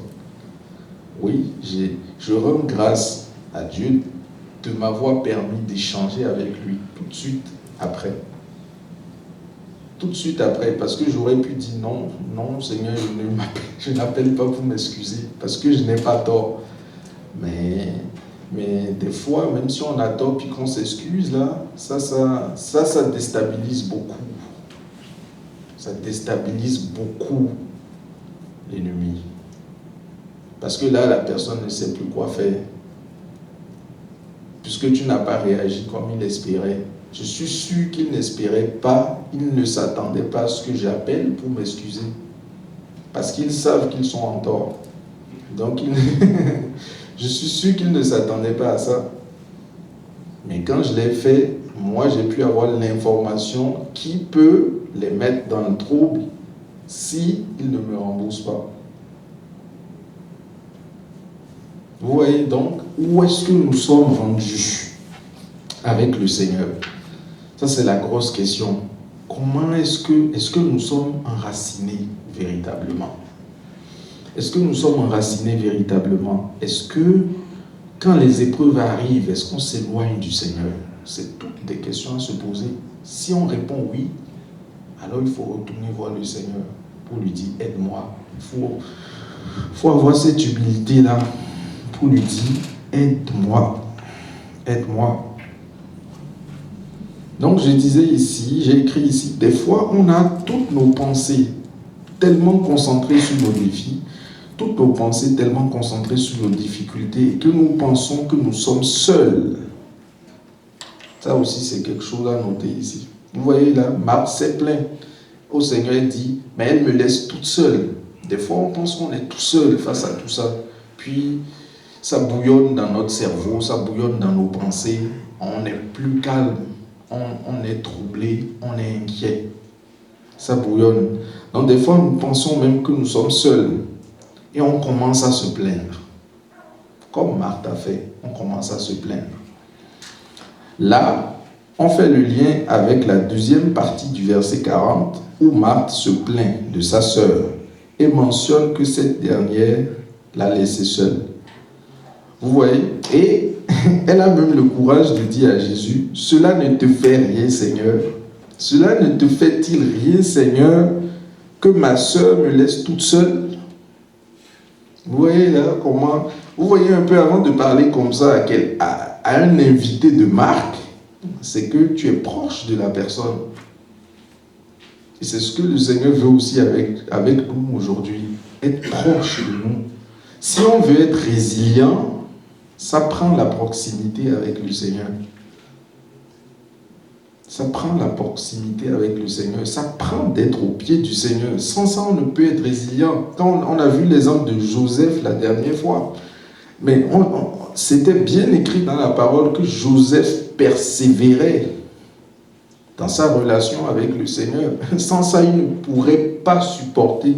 Speaker 1: Oui, je rends grâce à Dieu de m'avoir permis d'échanger avec lui tout de suite après. Tout de suite après, parce que j'aurais pu dire non Seigneur, je n'appelle pas pour m'excuser, parce que je n'ai pas tort. Mais des fois, même si on a tort puis qu'on s'excuse, là, ça déstabilise beaucoup. Ça déstabilise beaucoup l'ennemi. Parce que là, la personne ne sait plus quoi faire. Puisque tu n'as pas réagi comme il espérait. Je suis sûr qu'il n'espérait pas, il ne s'attendait pas à ce que j'appelle pour m'excuser. Parce qu'ils savent qu'ils sont en tort. Donc, je suis sûr qu'ils ne s'attendaient pas à ça. Mais quand je l'ai fait, moi j'ai pu avoir l'information qui peut les mettre dans le trouble s'ils ne me remboursent pas. Vous voyez donc, où est-ce que nous sommes rendus avec le Seigneur? Ça c'est la grosse question. Comment est-ce que nous sommes enracinés véritablement? Est-ce que nous sommes enracinés véritablement? Est-ce que, quand les épreuves arrivent, est-ce qu'on s'éloigne du Seigneur? C'est toutes des questions à se poser. Si on répond oui, alors il faut retourner voir le Seigneur pour lui dire « aide-moi ». Il faut avoir cette humilité-là pour lui dire « aide-moi, aide-moi ». Donc je disais ici, j'ai écrit ici, des fois on a toutes nos pensées tellement concentrées sur nos défis, toutes nos pensées tellement concentrées sur nos difficultés que nous pensons que nous sommes seuls. Ça aussi, c'est quelque chose à noter ici. Vous voyez là, Marthe s'est plainte au Seigneur et dit, mais elle me laisse toute seule. Des fois, on pense qu'on est tout seul face à tout ça. Puis, ça bouillonne dans notre cerveau, ça bouillonne dans nos pensées. On n'est plus calme, on est troublé, on est inquiet. Ça bouillonne. Donc, des fois, nous pensons même que nous sommes seuls. Et on commence à se plaindre. Comme Marthe a fait, on commence à se plaindre. Là, on fait le lien avec la deuxième partie du verset 40, où Marthe se plaint de sa sœur et mentionne que cette dernière l'a laissée seule. Vous voyez? Et elle a même le courage de dire à Jésus, « Cela ne te fait rien, Seigneur. Cela ne te fait-il rien, Seigneur, que ma sœur me laisse toute seule ?» Vous voyez là comment Vous voyez un peu avant de parler comme ça à un invité de marque, c'est que tu es proche de la personne. Et c'est ce que le Seigneur veut aussi avec nous aujourd'hui, être proche de nous. Si on veut être résilient, ça prend la proximité avec le Seigneur. Ça prend la proximité avec le Seigneur. Ça prend d'être au pied du Seigneur. Sans ça, on ne peut être résilient. Quand on a vu l'exemple de Joseph la dernière fois, mais c'était bien écrit dans la parole que Joseph persévérait dans sa relation avec le Seigneur. Sans ça, il ne pourrait pas supporter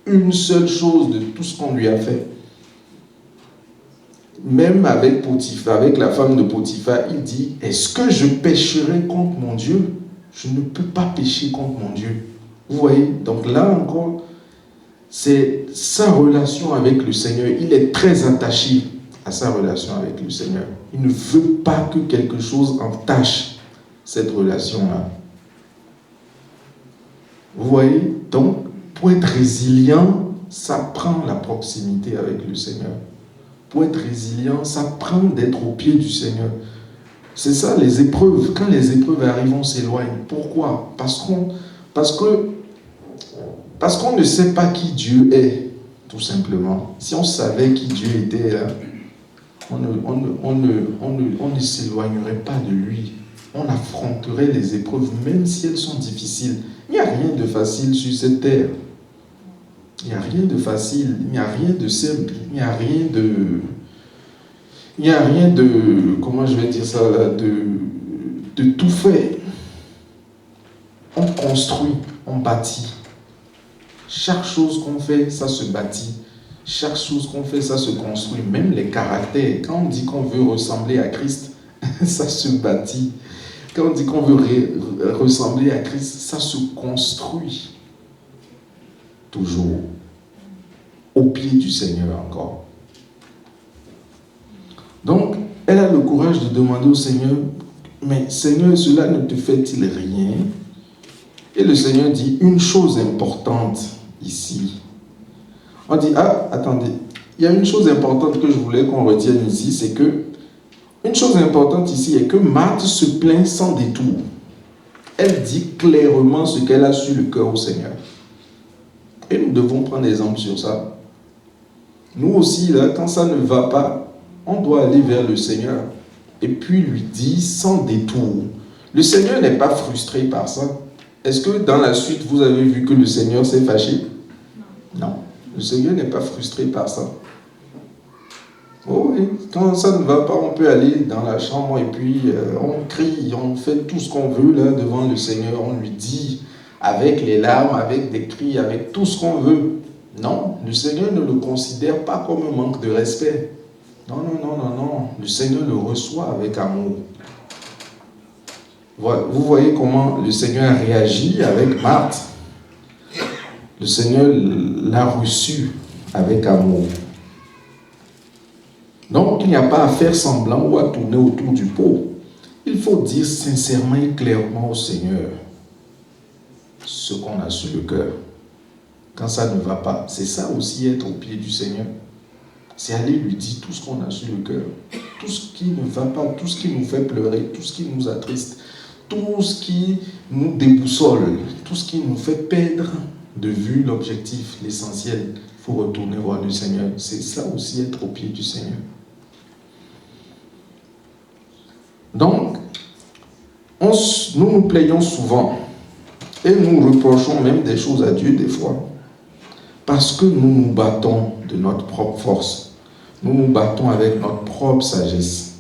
Speaker 1: une seule chose de tout ce qu'on lui a fait. Même avec Potiphar, avec la femme de Potiphar, il dit, est-ce que je pécherai contre mon Dieu? Je ne peux pas pécher contre mon Dieu. Vous voyez? Donc là encore, c'est sa relation avec le Seigneur. Il est très attaché à sa relation avec le Seigneur. Il ne veut pas que quelque chose entache cette relation-là. Vous voyez? Donc, pour être résilient, ça prend la proximité avec le Seigneur. Pour être résilient, ça prend d'être au pied du Seigneur. C'est ça, les épreuves. Quand les épreuves arrivent, on s'éloigne. Pourquoi? Parce qu'on ne sait pas qui Dieu est, tout simplement. Si on savait qui Dieu était, là, on ne s'éloignerait pas de lui. On affronterait les épreuves, même si elles sont difficiles. Il n'y a rien de facile sur cette terre. Il n'y a rien de facile, il n'y a rien de simple, il n'y a rien de, comment je vais dire ça là, de tout fait. On construit, on bâtit. Chaque chose qu'on fait, ça se bâtit. Chaque chose qu'on fait, ça se construit. Même les caractères. Quand on dit qu'on veut ressembler à Christ, ça se bâtit. Quand on dit qu'on veut ressembler à Christ, ça se construit. Toujours au pied du Seigneur encore. Donc, elle a le courage de demander au Seigneur, mais Seigneur, cela ne te fait-il rien? Et le Seigneur dit une chose importante ici. On dit, attendez, il y a une chose importante que je voulais qu'on retienne ici, c'est que, une chose importante ici est que Marthe se plaint sans détour. Elle dit clairement ce qu'elle a sur le cœur au Seigneur. Et nous devons prendre exemple sur ça. Nous aussi, là, quand ça ne va pas, on doit aller vers le Seigneur et puis lui dire sans détour. Le Seigneur n'est pas frustré par ça. Est-ce que dans la suite, vous avez vu que le Seigneur s'est fâché? Non. Le Seigneur n'est pas frustré par ça. Oh oui, quand ça ne va pas, on peut aller dans la chambre et puis on crie, on fait tout ce qu'on veut là devant le Seigneur. On lui dit avec les larmes, avec des cris, avec tout ce qu'on veut. Non, le Seigneur ne le considère pas comme un manque de respect. Non. Le Seigneur le reçoit avec amour. Vous voyez comment le Seigneur réagit avec Marthe. Le Seigneur l'a reçu avec amour. Donc, il n'y a pas à faire semblant ou à tourner autour du pot. Il faut dire sincèrement et clairement au Seigneur ce qu'on a sur le cœur. Quand ça ne va pas, c'est ça aussi être au pied du Seigneur. C'est aller lui dire tout ce qu'on a sur le cœur. Tout ce qui ne va pas, tout ce qui nous fait pleurer, tout ce qui nous attriste, tout ce qui nous déboussole, tout ce qui nous fait perdre de vue l'objectif, l'essentiel. Il faut retourner voir le Seigneur. C'est ça aussi être au pied du Seigneur. Donc, nous plaignons souvent et nous reprochons même des choses à Dieu des fois parce que nous nous battons de notre propre force. Nous nous battons avec notre propre sagesse.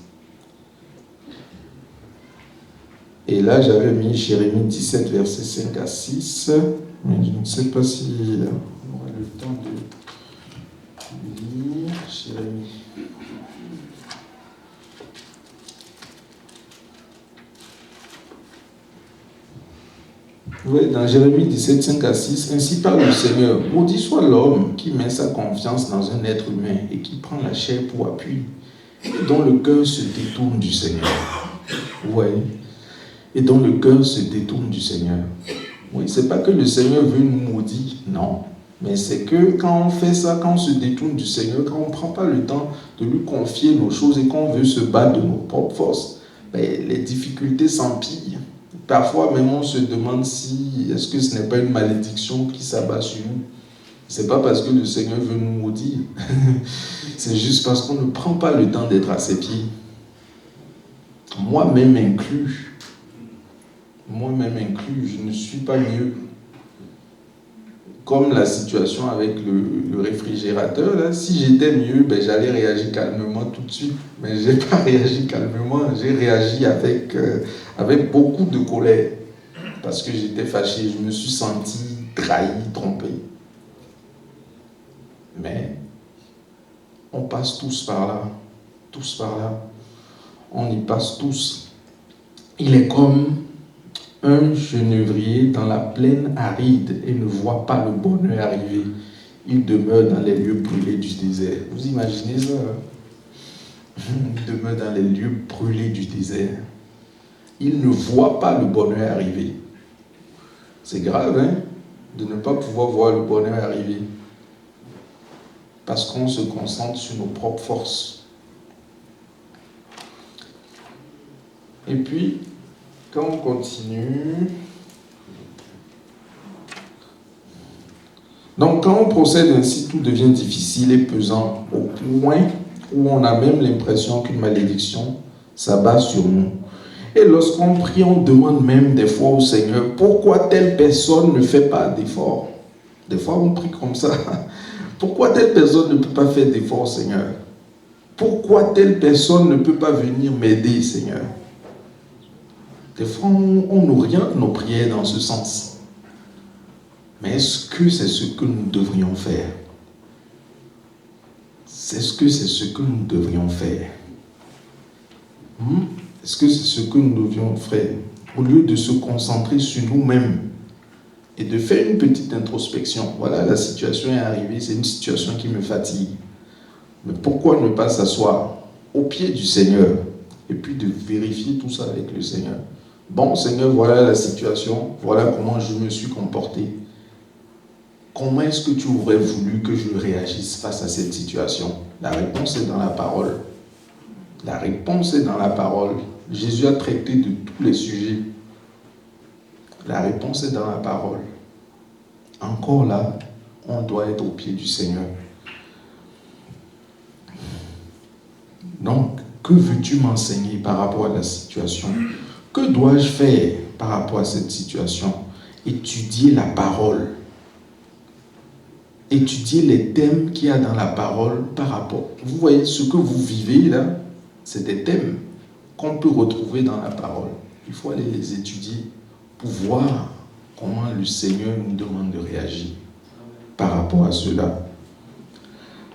Speaker 1: Et là, j'avais mis Jérémie 17, versets 5 à 6, mais je ne sais pas si on aura le temps de lire Jérémie. Oui, dans Jérémie 17, 5 à 6, ainsi parle le Seigneur. Maudit soit l'homme qui met sa confiance dans un être humain et qui prend la chair pour appui, et dont le cœur se détourne du Seigneur. Vous voyez? Et dont le cœur se détourne du Seigneur. Oui, c'est pas que le Seigneur veut nous maudire, non. Mais c'est que quand on fait ça, quand on se détourne du Seigneur, quand on ne prend pas le temps de lui confier nos choses et qu'on veut se battre de nos propres forces, ben, les difficultés s'empirent. Parfois même on se demande si est-ce que ce n'est pas une malédiction qui s'abat sur nous. C'est pas parce que le Seigneur veut nous maudire. C'est juste parce qu'on ne prend pas le temps d'être à ses pieds. Moi-même inclus, je ne suis pas mieux. Comme la situation avec le réfrigérateur, là, si j'étais mieux, ben, j'allais réagir calmement tout de suite. Mais je n'ai pas réagi calmement, j'ai réagi avec beaucoup de colère. Parce que j'étais fâché, je me suis senti trahi, trompé. Mais on passe tous par là. On y passe tous. Il est comme un genévrier dans la plaine aride et ne voit pas le bonheur arriver. Il demeure dans les lieux brûlés du désert. Vous imaginez ça? Il demeure dans les lieux brûlés du désert. Il ne voit pas le bonheur arriver. C'est grave, hein, de ne pas pouvoir voir le bonheur arriver. Parce qu'on se concentre sur nos propres forces. Et puis, quand on continue, donc quand on procède ainsi, tout devient difficile et pesant au point où on a même l'impression qu'une malédiction s'abat sur nous. Et lorsqu'on prie, on demande même des fois au Seigneur, pourquoi telle personne ne fait pas d'effort? Des fois on prie comme ça. Pourquoi telle personne ne peut pas faire d'effort, Seigneur? Pourquoi telle personne ne peut pas venir m'aider, Seigneur? Des fois, on oriente nos prières dans ce sens. Mais est-ce que c'est ce que nous devrions faire? Est-ce que c'est ce que nous devrions faire? Est-ce que c'est ce que nous devions faire? Au lieu de se concentrer sur nous-mêmes et de faire une petite introspection. Voilà, la situation est arrivée, c'est une situation qui me fatigue. Mais pourquoi ne pas s'asseoir au pied du Seigneur et puis de vérifier tout ça avec le Seigneur? Bon, Seigneur, voilà la situation, voilà comment je me suis comporté. Comment est-ce que tu aurais voulu que je réagisse face à cette situation? La réponse est dans la parole. La réponse est dans la parole. Jésus a traité de tous les sujets. La réponse est dans la parole. Encore là, on doit être au pied du Seigneur. Donc, que veux-tu m'enseigner par rapport à la situation? Que dois-je faire par rapport à cette situation? Étudier la parole. Étudier les thèmes qu'il y a dans la parole par rapport. Vous voyez, ce que vous vivez là, c'est des thèmes qu'on peut retrouver dans la parole. Il faut aller les étudier pour voir comment le Seigneur nous demande de réagir par rapport à cela.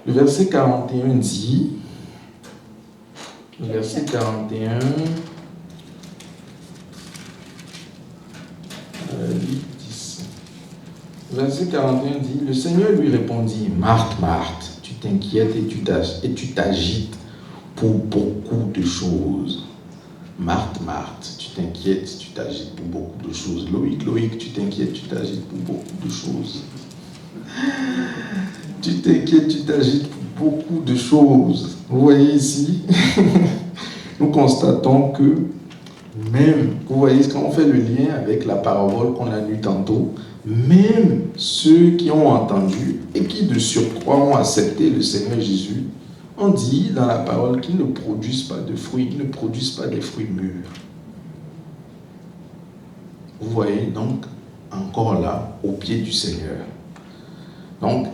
Speaker 1: Le verset 41 dit, le verset 41, 10. Verset 41 dit, le Seigneur lui répondit, Marthe, Marthe, tu t'inquiètes et tu t'agites pour beaucoup de choses. Marthe, Marthe, tu t'inquiètes, tu t'agites pour beaucoup de choses. Loïc, Loïc, tu t'inquiètes, tu t'agites pour beaucoup de choses. Tu t'inquiètes, tu t'agites pour beaucoup de choses. Vous voyez ici, nous constatons que même, vous voyez, quand on fait le lien avec la parabole qu'on a lue tantôt, même ceux qui ont entendu et qui de surcroît ont accepté le Seigneur Jésus, on dit dans la parole qu'ils ne produisent pas de fruits, ils ne produisent pas des fruits mûrs. Vous voyez, donc, encore là, au pied du Seigneur. Donc,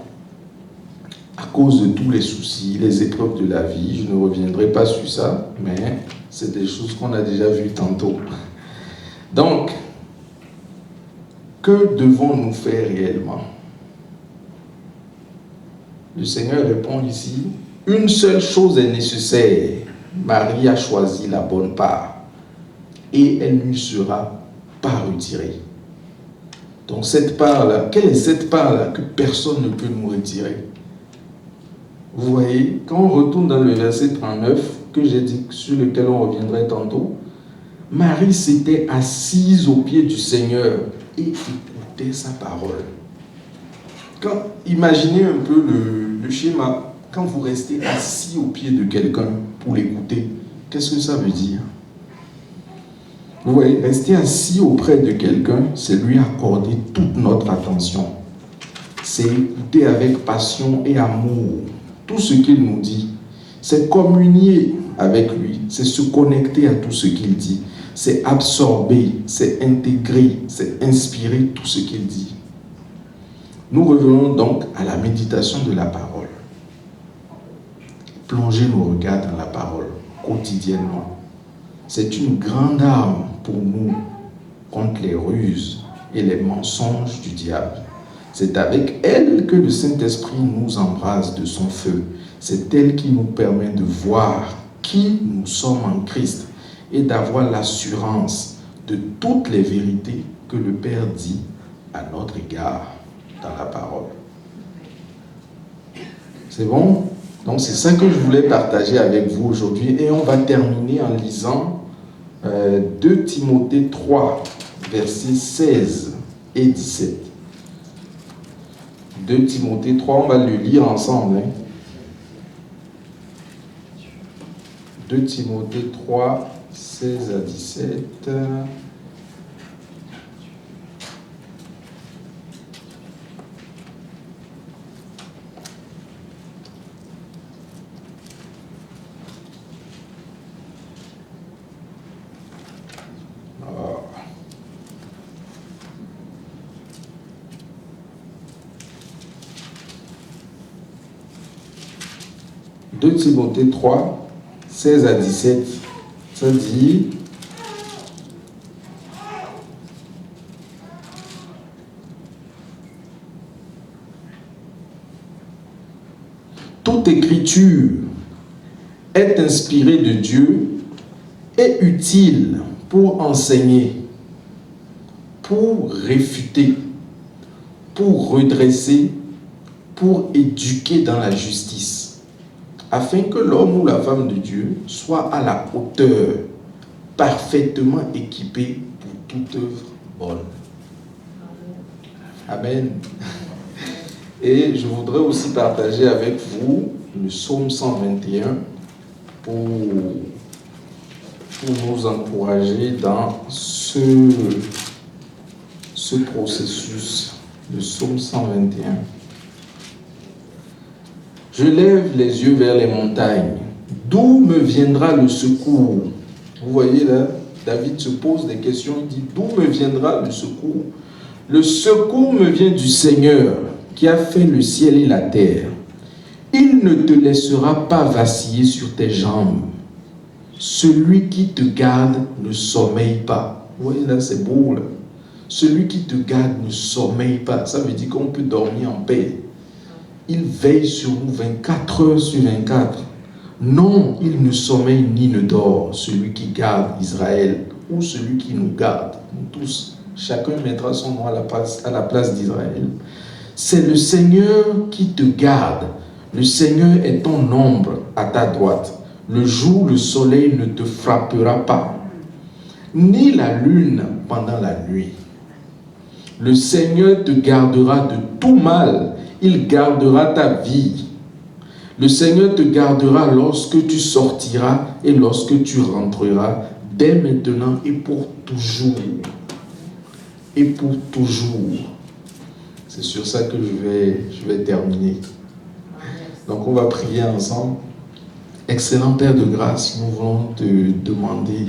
Speaker 1: à cause de tous les soucis, les épreuves de la vie, je ne reviendrai pas sur ça, mais c'est des choses qu'on a déjà vues tantôt. Donc, que devons-nous faire réellement? Le Seigneur répond ici, une seule chose est nécessaire. Marie a choisi la bonne part et elle ne lui sera pas retirée. Donc cette part-là, quelle est cette part-là que personne ne peut nous retirer? Vous voyez, quand on retourne dans le verset 39, que j'ai dit, sur lequel on reviendrait tantôt, Marie s'était assise aux pieds du Seigneur et écoutait sa parole. Imaginez un peu le schéma. Quand vous restez assis au pied de quelqu'un pour l'écouter, qu'est-ce que ça veut dire? Vous voyez, rester assis auprès de quelqu'un, c'est lui accorder toute notre attention. C'est écouter avec passion et amour tout ce qu'il nous dit. C'est communier avec lui, c'est se connecter à tout ce qu'il dit. C'est absorber, c'est intégrer, c'est inspirer tout ce qu'il dit. Nous revenons donc à la méditation de la parole. Plonger nos regards dans la parole quotidiennement. C'est une grande arme pour nous contre les ruses et les mensonges du diable. C'est avec elle que le Saint-Esprit nous embrase de son feu. C'est elle qui nous permet de voir qui nous sommes en Christ et d'avoir l'assurance de toutes les vérités que le Père dit à notre égard dans la parole. C'est bon? Donc c'est ça que je voulais partager avec vous aujourd'hui et on va terminer en lisant 2 Timothée 3, versets 16 et 17. 2 Timothée 3, on va le lire ensemble. 2 Timothée 3, 16 à 17. « 2 Timothée 3, 16 à 17, ça dit « Toute écriture est inspirée de Dieu et utile pour enseigner, pour réfuter, pour redresser, pour éduquer dans la justice, afin que l'homme ou la femme de Dieu soit à la hauteur, parfaitement équipé pour toute œuvre bonne. » Amen. Et je voudrais aussi partager avec vous le psaume 121 pour nous encourager dans ce processus. Le psaume 121. Je lève les yeux vers les montagnes. D'où me viendra le secours? Vous voyez là, David se pose des questions. Il dit, d'où me viendra le secours? Le secours me vient du Seigneur qui a fait le ciel et la terre. Il ne te laissera pas vaciller sur tes jambes. Celui qui te garde ne sommeille pas. Vous voyez là, c'est beau là. Celui qui te garde ne sommeille pas. Ça veut dire qu'on peut dormir en paix. Il veille sur nous 24 heures sur 24. Non, il ne sommeille ni ne dort, celui qui garde Israël ou celui qui nous garde. Nous tous, chacun mettra son nom à la place d'Israël. C'est le Seigneur qui te garde. Le Seigneur est ton ombre à ta droite. Le jour, le soleil ne te frappera pas, ni la lune pendant la nuit. Le Seigneur te gardera de tout mal. Il gardera ta vie. Le Seigneur te gardera lorsque tu sortiras et lorsque tu rentreras, dès maintenant et pour toujours. Et pour toujours. C'est sur ça que je vais terminer. Donc on va prier ensemble. Excellent Père de grâce, nous voulons te demander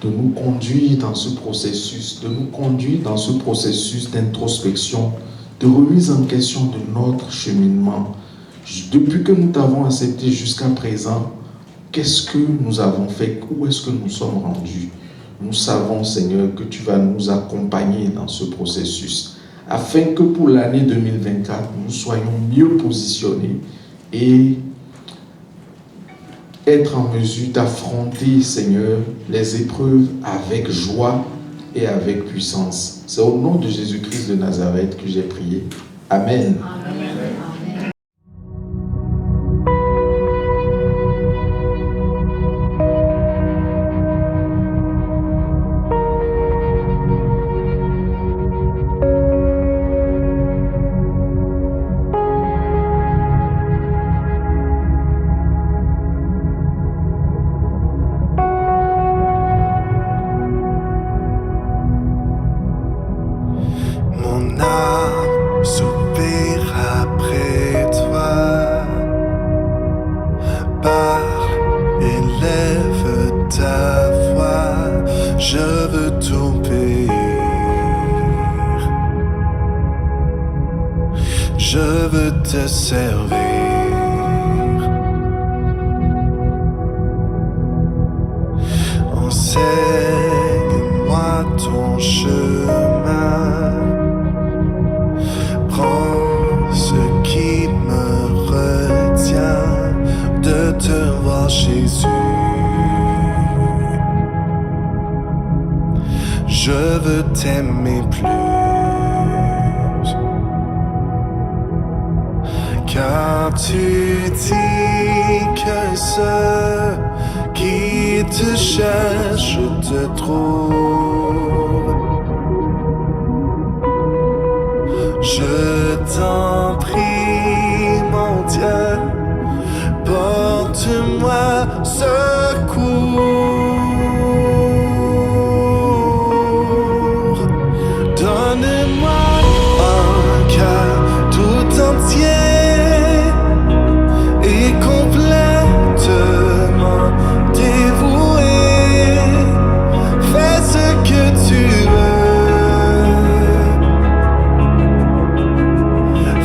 Speaker 1: de nous conduire dans ce processus, d'introspection, de remise en question de notre cheminement. Depuis que nous t'avons accepté jusqu'à présent, qu'est-ce que nous avons fait? Où est-ce que nous sommes rendus? Nous savons, Seigneur, que tu vas nous accompagner dans ce processus, afin que pour l'année 2024, nous soyons mieux positionnés et être en mesure d'affronter, Seigneur, les épreuves avec joie et avec puissance. C'est au nom de Jésus-Christ de Nazareth que j'ai prié. Amen.
Speaker 3: Amen.
Speaker 7: Je veux te servir. Enseigne-moi ton chemin. Prends ce qui me retient de te voir, Jésus. Je veux t'aimer plus, car tu dis que ceux qui te cherchent te trouvent. Je t'en prie, mon Dieu, porte-moi secours. Donne-moi un cœur tout entier et complètement dévoué. Fais ce que tu veux.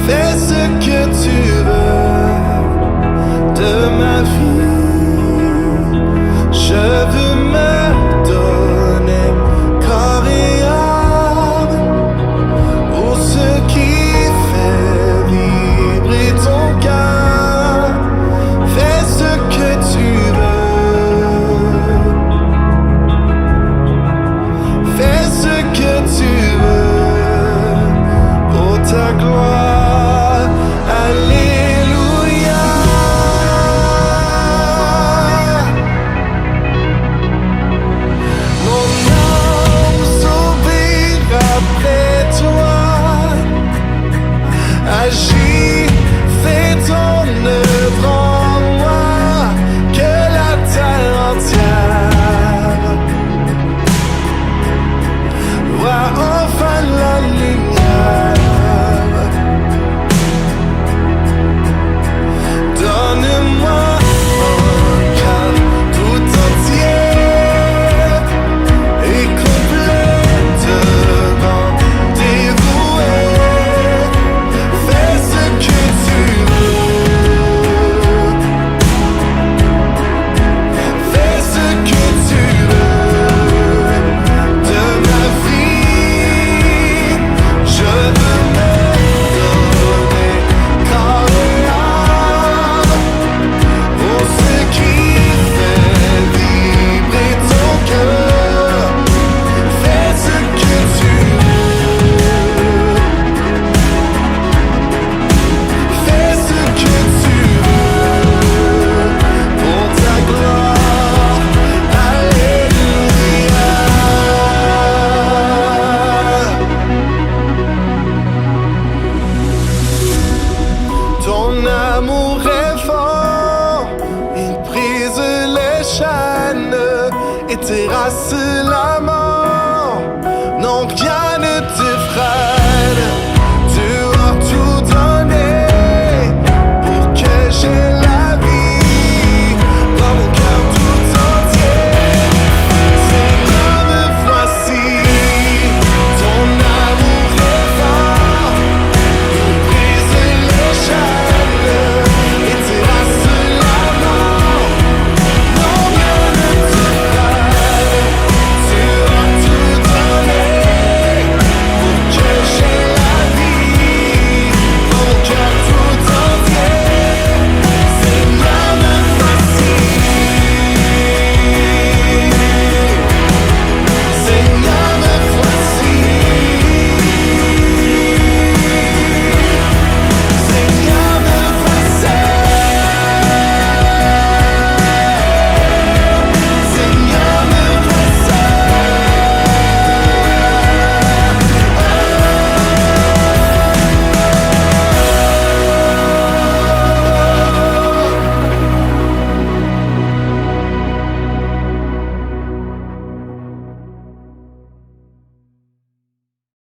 Speaker 7: Fais ce que tu veux de ma vie. Je veux me donner corps et âme pour ce qui fait vibrer ton cœur. Fais ce que tu veux. Fais ce que tu veux pour ta gloire. Alléluia. Mon âme s'ouvre après toi. Agis, fais ton œuvre en moi, que la terre entière voit enfin la lumière. Donne-moi un cœur tout entier et complètement dévoué. Fais ce que tu veux. Fais ce que tu veux de ma vie. Je veux me donner corps et âme pour ce qui fait vibrer ton cœur. Fais ce que tu veux. Fais ce que tu veux pour ta gloire. Alléluia. Ton amour est fort, il brise les chaînes et tes racines